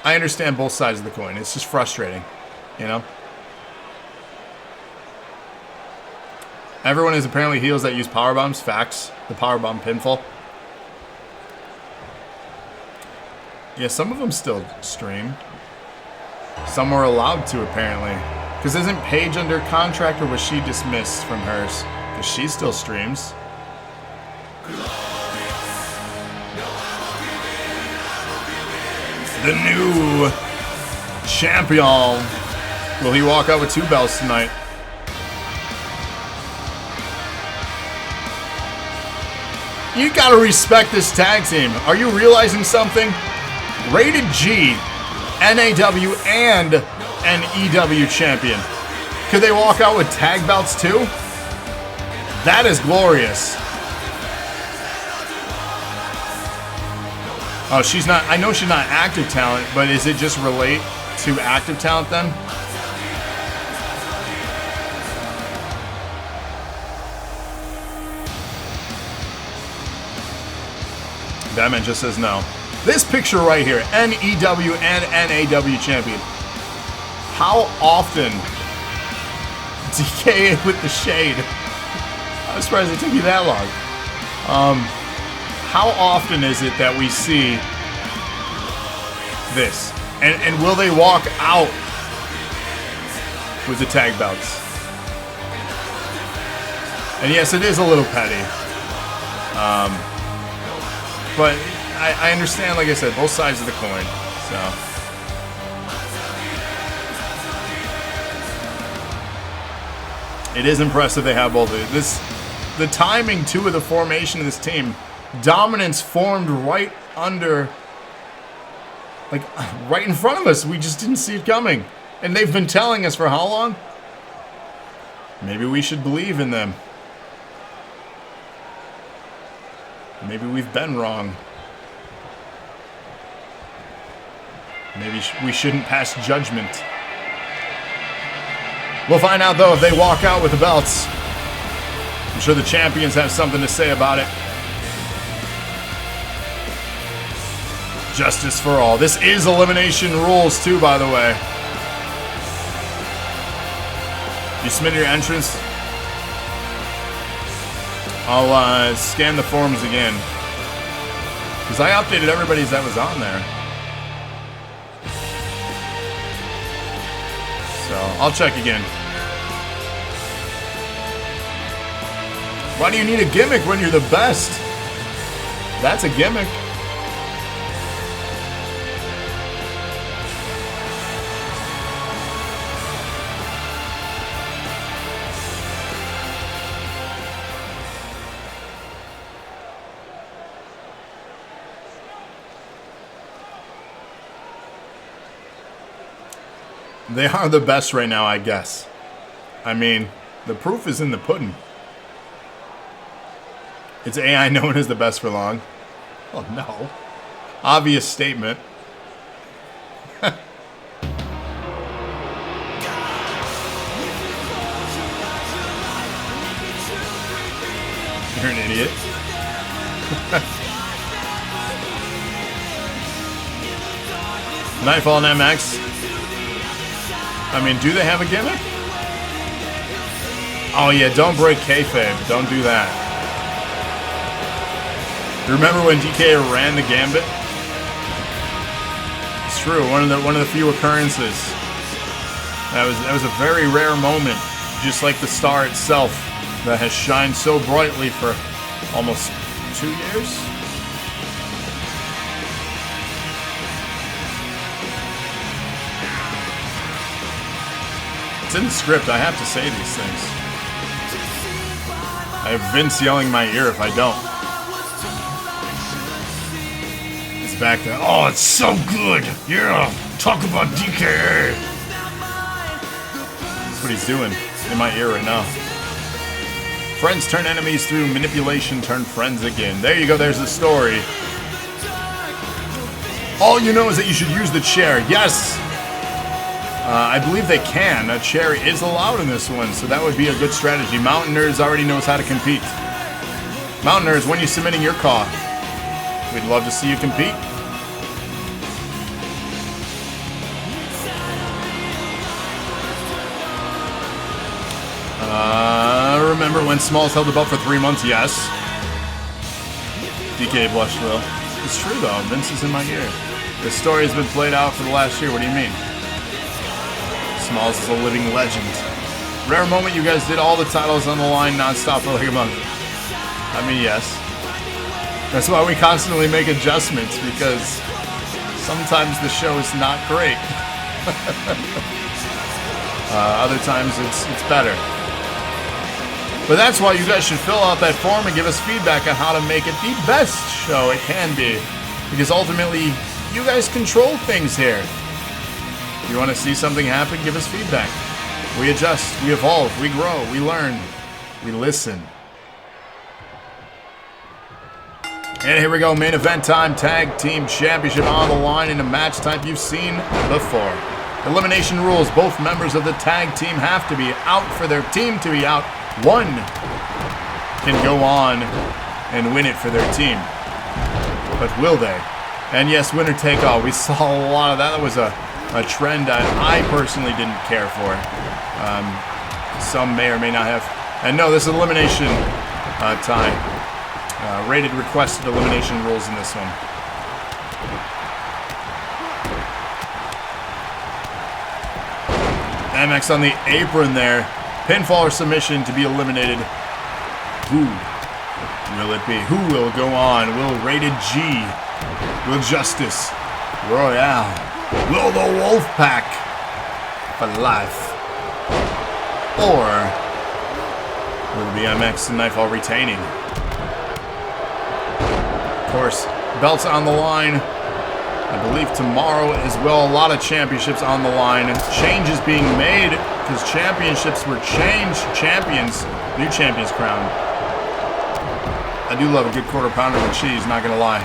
I understand both sides of the coin. It's just frustrating, you know? Everyone is apparently heels that use powerbombs. Facts. The powerbomb pinfall. Yeah, some of them still stream. Some are allowed to, apparently. Because isn't Paige under contract, or was she dismissed from hers? Because she still streams. The new champion. Will he walk out with 2 belts tonight? You gotta respect this tag team. Are you realizing something? Rated G, NAW, and an EW champion. Could they walk out with tag belts too? That is glorious. Oh, she's not. I know she's not active talent, but is it just relate to active talent then? Batman just says no. This picture right here, NEW and NAW champion. How often, DK with the shade. I'm surprised it took you that long. How often is it that we see this? And will they walk out with the tag belts? And yes, it is a little petty. But I understand, like I said, both sides of the coin. So. It is impressive they have both of it. The timing, too, of the formation of this team. Dominance formed right under, like, right in front of us. We just didn't see it coming. And they've been telling us for how long? Maybe we should believe in them. Maybe we've been wrong. Maybe we shouldn't pass judgment. We'll find out, though, if they walk out with the belts. I'm sure the champions have something to say about it. Justice for all. This is elimination rules too, by the way. You submit your entrance. I'll scan the forms again. Because I updated everybody's that was on there. So, I'll check again. Why do you need a gimmick when you're the best? That's a gimmick. They are the best right now, I guess. I mean, the proof is in the pudding. It's AI known as the best for long. Oh, no. Obvious statement. You're an idiot. Knightfall and MX. I mean, do they have a gimmick? Oh yeah, don't break kayfabe. Don't do that. Remember when DK ran the gambit? It's true. One of the few occurrences. That was a very rare moment, just like the star itself, that has shined so brightly for almost 2 years. It's in the script. I have to say these things. I have Vince yelling in my ear if I don't. It's back there. Oh, it's so good. Yeah. Talk about DK. That's what he's doing in my ear right now. Friends turn enemies through manipulation, turn friends again. There you go. There's the story. All you know is that you should use the chair. Yes. I believe they can. A chair is allowed in this one, so that would be a good strategy. Mountain Nerds already knows how to compete. Mountain Nerds, when are you submitting your call? We'd love to see you compete. Remember when Smilez held the belt for 3 months? Yes. DK blushed a little. It's true though, Vince is in my ear. The story has been played out for the last year. What do you mean? Smilez is a living legend. Rare moment you guys did all the titles on the line non-stop for like a month. I mean, yes. That's why we constantly make adjustments, because sometimes the show is not great. Other times it's better. But that's why you guys should fill out that form and give us feedback on how to make it the best show it can be. Because ultimately, you guys control things here. If you want to see something happen, give us feedback. We adjust, we evolve, we grow, we learn, we listen. And here we go, main event time, tag team championship on the line in a match type you've seen before. Elimination rules, both members of the tag team have to be out for their team to be out. One can go on and win it for their team. But will they? And yes, winner take all. We saw a lot of that. That was a trend that I personally didn't care for. Some may or may not have. And no, this is elimination time. Rated requested elimination rules in this one. MX on the apron there. Pinfall or submission to be eliminated. Who will it be? Who will go on? Will Rated G? Will Justice? Royale? Will the Wolfpac for life? Or will the MX and Knightfall retaining? Of course, belts on the line. I believe tomorrow as well. A lot of championships on the line. Changes being made because championships were changed. Champions, new champions crowned. I do love a good quarter pounder with cheese, not gonna lie.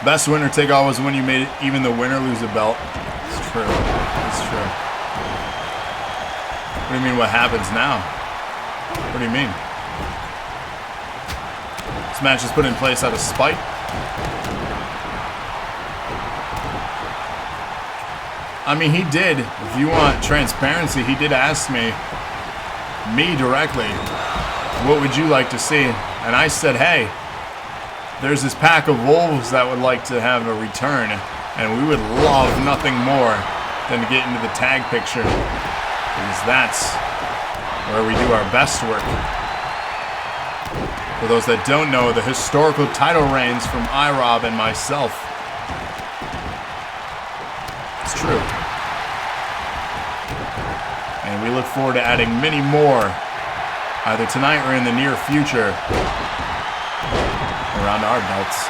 Best winner take all was when you made even the winner lose a belt. It's true. It's true. What do you mean what happens now? What do you mean? This match is put in place out of spite. I mean, he did, if you want transparency, he did ask me directly, what would you like to see? And I said, hey, there's this pack of wolves that would like to have a return, and we would love nothing more than to get into the tag picture, because that's where we do our best work. For those that don't know, the historical title reigns from iRob and myself. It's true. And we look forward to adding many more, either tonight or in the near future, around our belts.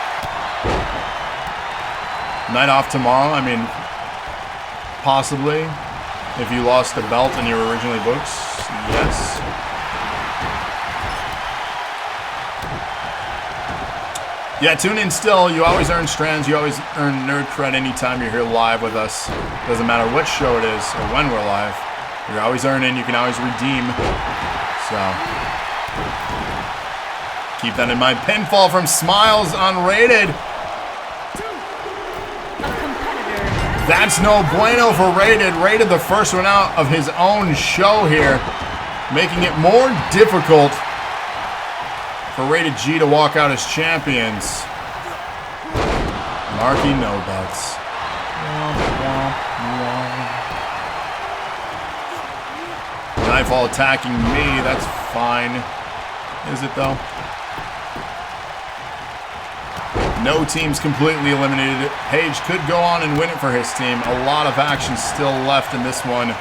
Night off tomorrow, I mean, possibly, if you lost a belt and you were originally booked, yes. Yeah, tune in still. You always earn strands. You always earn nerd cred anytime you're here live with us. Doesn't matter what show it is or when we're live. You're always earning. You can always redeem. So, keep that in mind. Pinfall from Smilez unrated. That's no bueno for Rated. Rated the first one out of his own show here, making it more difficult for Rated G to walk out as champions. Marky no belts. Knightfall attacking me. That's fine. Is it though? No team's completely eliminated. Page could go on and win it for his team. A lot of action still left in this one.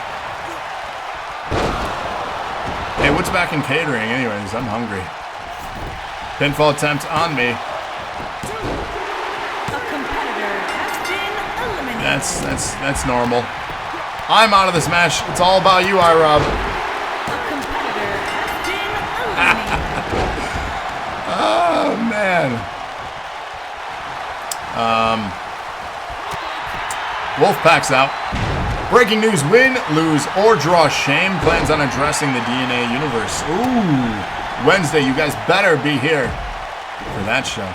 Hey, what's back in catering anyways? I'm hungry. Pinfall attempt on me. A competitor has been eliminated. That's normal. I'm out of this match. It's all about you, iRob. A competitor has been eliminated. Oh man. Wolfpac's out. Breaking news: win, lose, or draw. Shame plans on addressing the DNA universe. Ooh. Wednesday, you guys better be here for that show.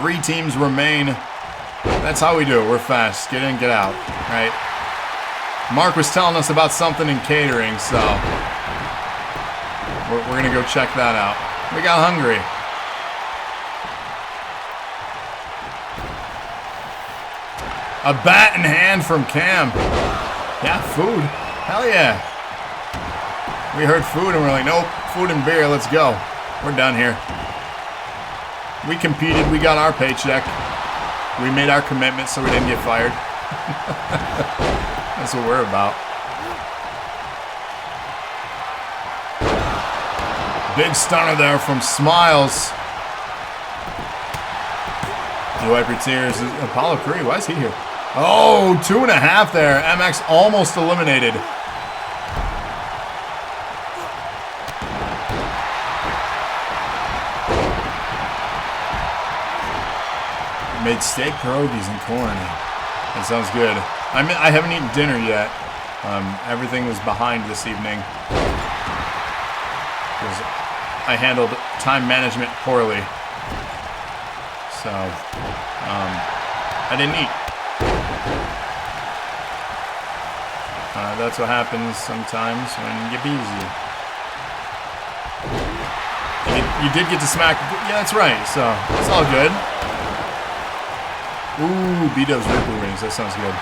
3 teams remain. That's how we do it. We're fast. Get in, get out. Right? Mark was telling us about something in catering, so we're going to go check that out. We got hungry. A bat in hand from Cam. Yeah, food. Hell yeah. We heard food and we're like, nope, food and beer, let's go. We're done here. We competed, we got our paycheck. We made our commitment so we didn't get fired. That's what we're about. Big stunner there from Smilez. You wipe your tears. Apollo Creed, why is he here? Oh, 2.5 there. MX almost eliminated. Made steak pierogies and corn. That sounds good. I haven't eaten dinner yet. Everything was behind this evening because I handled time management poorly. So I didn't eat. That's what happens sometimes when you're busy. You did get to smack. Yeah, that's right. So it's all good. Ooh, B-Dub's Ripple Wings. That sounds good.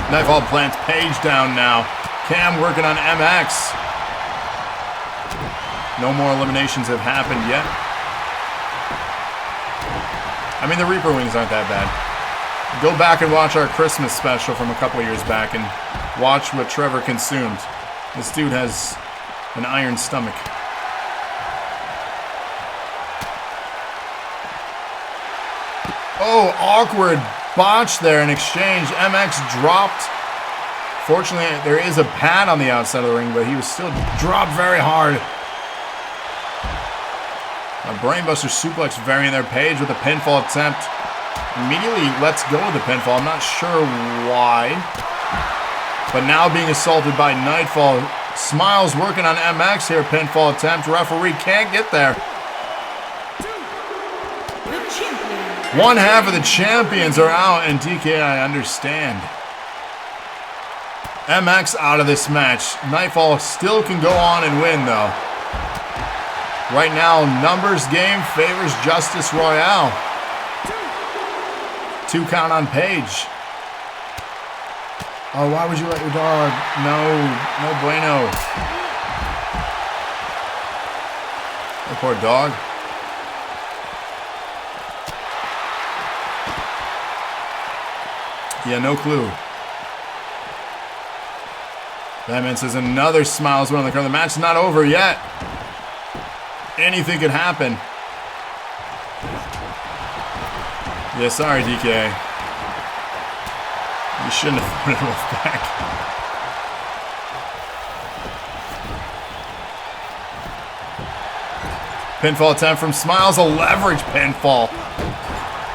Knightfall plants Page down now. Cam working on MX. No more eliminations have happened yet. I mean, the Reaper Wings aren't that bad. Go back and watch our Christmas special from a couple years back and watch what Trevor consumed. This dude has an iron stomach. Oh, awkward botch there in exchange. MX dropped. Fortunately, there is a pad on the outside of the ring, but he was still dropped very hard. A brainbuster suplex varying their Page with a pinfall attempt. Immediately lets go of the pinfall. I'm not sure why. but now being assaulted by Knightfall. Smilez working on MX here. Pinfall attempt. Referee can't get there. One half of the champions are out, and DK, I understand. MX out of this match. Knightfall still can go on and win, though. Right now, numbers game favors Justice Royale. 2 count on Paige. Oh, why would you let your dog? No bueno. Oh, poor dog. Yeah, no clue. Batman says another Smilez win on the corner. The match's not over yet. Anything could happen. Yeah, sorry, DK. You shouldn't have put it Wolfpac. Pinfall attempt from Smilez. A leverage pinfall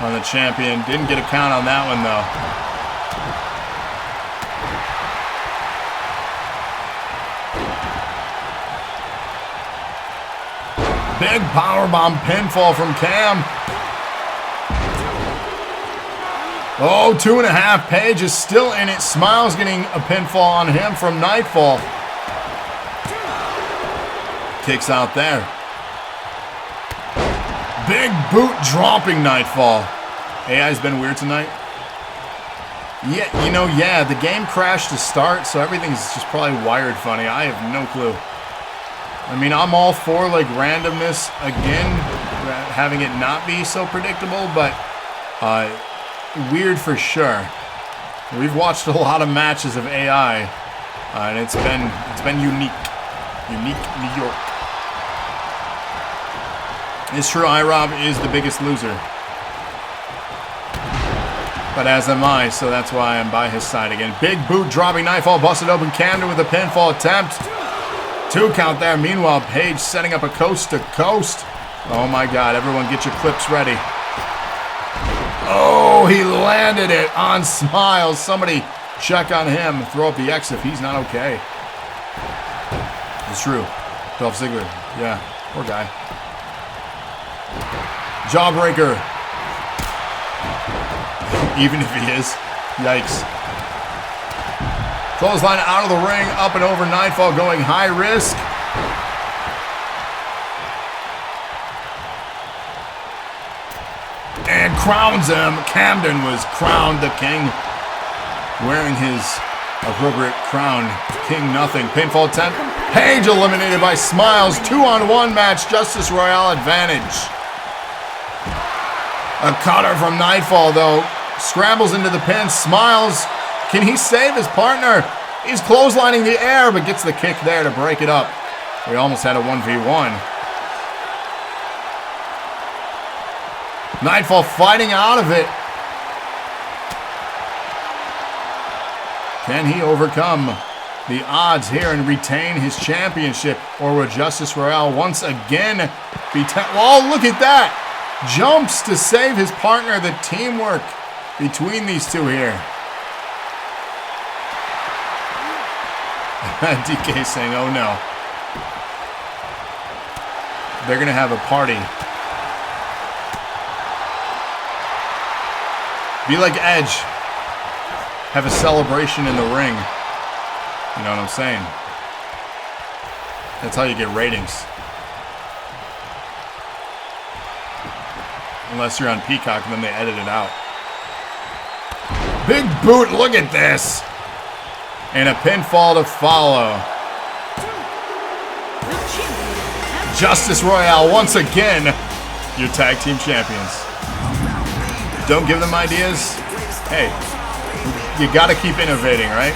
on the champion. Didn't get a count on that one, though. Big powerbomb pinfall from Cam. Oh, 2.5. Paige is still in it. Smilez getting a pinfall on him from Knightfall. Kicks out there. Big boot dropping Knightfall. AI's been weird tonight. Yeah, the game crashed to start, so everything's just probably wired funny. I have no clue. I mean, I'm all for, like, randomness again, having it not be so predictable, but weird for sure. We've watched a lot of matches of AI, and it's been unique. Unique New York. It's true, iRob is the biggest loser. But as am I, so that's why I'm by his side again. Big boot dropping Knightfall, busted open Kamden with a pinfall attempt. 2 count there. Meanwhile, Paige setting up a coast to coast. Oh my God, everyone get your clips ready. Oh, he landed it on Smilez. Somebody check on him. Throw up the X if he's not okay. It's true. Dolph Ziggler. Yeah, poor guy. Jawbreaker. Even if he is. Yikes. Clothesline out of the ring, up and over Knightfall, going high risk. And crowns him. Kamden was crowned the king, wearing his appropriate crown. King nothing. Pinfall attempt. Paige eliminated by Smilez. 2-on-1 match. Justice Royale advantage. A cutter from Knightfall, though. Scrambles into the pin. Smilez. Can he save his partner? He's clotheslining the air, but gets the kick there to break it up. We almost had a 1v1. Knightfall fighting out of it. Can he overcome the odds here and retain his championship? Or will Justice Royale once again be... Oh, look at that! Jumps to save his partner. The teamwork between these two here. DK saying, oh no. They're going to have a party. Be like Edge. Have a celebration in the ring. You know what I'm saying? That's how you get ratings. Unless you're on Peacock and then they edit it out. Big boot, look at this. And a pinfall to follow. Justice Royale, once again, your tag team champions. Don't give them ideas. Hey, you got to keep innovating, right?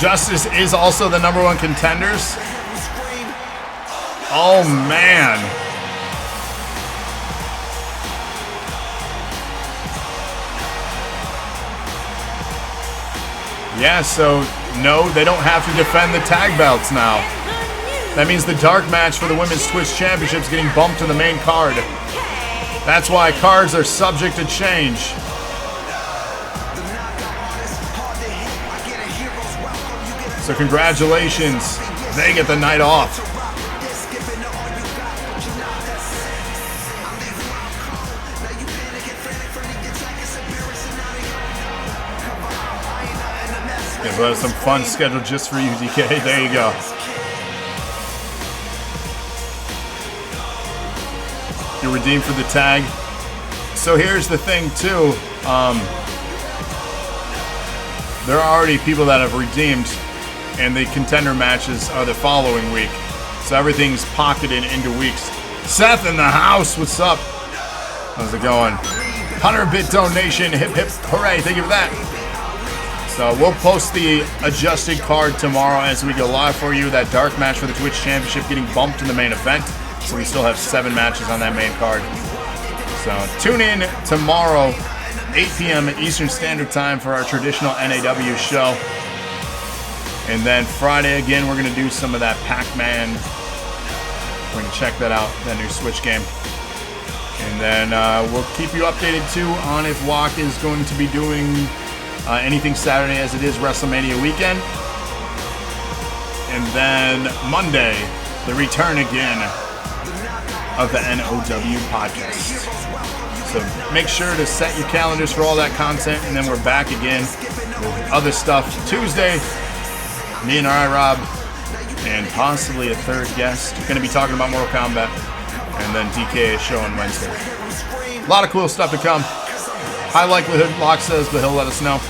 Justice is also the #1 contenders. Oh, man. Yeah, so no, they don't have to defend the tag belts now. That means the dark match for the Women's Twitch Championship is getting bumped to the main card. That's why cards are subject to change. So congratulations, they get the night off. Yeah, so that's some fun scheduled just for you, DK. There you go. You're redeemed for the tag. So here's the thing too. There are already people that have redeemed, and the contender matches are the following week. So everything's pocketed into weeks. Seth in the house, what's up? How's it going? 100-bit donation, hip hip hooray, thank you for that. So we'll post the adjusted card tomorrow as we go live for you. That dark match for the Twitch Championship getting bumped in the main event. So we still have 7 matches on that main card. So tune in tomorrow, 8 p.m. Eastern Standard Time for our traditional NAW show. And then Friday again, we're going to do some of that Pac-Man. We're going to check that out, that new Switch game. And then we'll keep you updated too on if WOC is going to be doing anything Saturday, as it is WrestleMania weekend. And then Monday, the return again of the NOW podcast. So make sure to set your calendars for all that content, and then we're back again with other stuff. Tuesday, me and iRob, and possibly a third guest. Going to be talking about Mortal Kombat, and then DK is show on Wednesday. A lot of cool stuff to come. High likelihood, Locke says, but he'll let us know.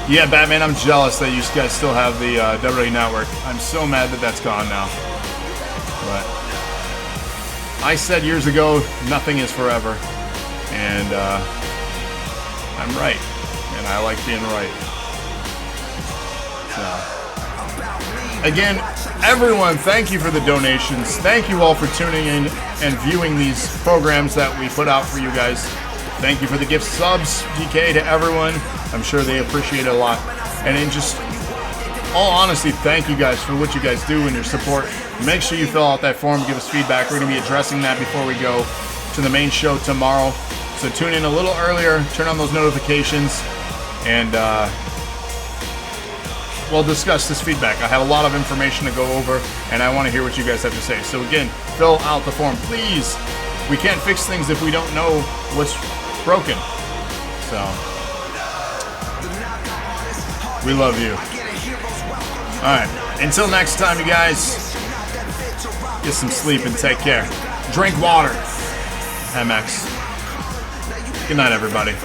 Yeah, Batman, I'm jealous that you guys still have the WWE Network. I'm so mad that that's gone now. But I said years ago, nothing is forever. And I'm right. And I like being right. So, again, everyone, thank you for the donations. Thank you all for tuning in and viewing these programs that we put out for you guys. Thank you for the gift subs, DK, to everyone. I'm sure they appreciate it a lot. And in just all honesty, thank you guys for what you guys do and your support. Make sure you fill out that form, give us feedback. We're going to be addressing that before we go to the main show tomorrow. So tune in a little earlier, turn on those notifications, and we'll discuss this feedback. I have a lot of information to go over, and I want to hear what you guys have to say. So again, fill out the form, please. We can't fix things if we don't know what's broken. So, we love you. Alright, until next time, you guys, get some sleep and take care. Drink water. MX. Good night, everybody.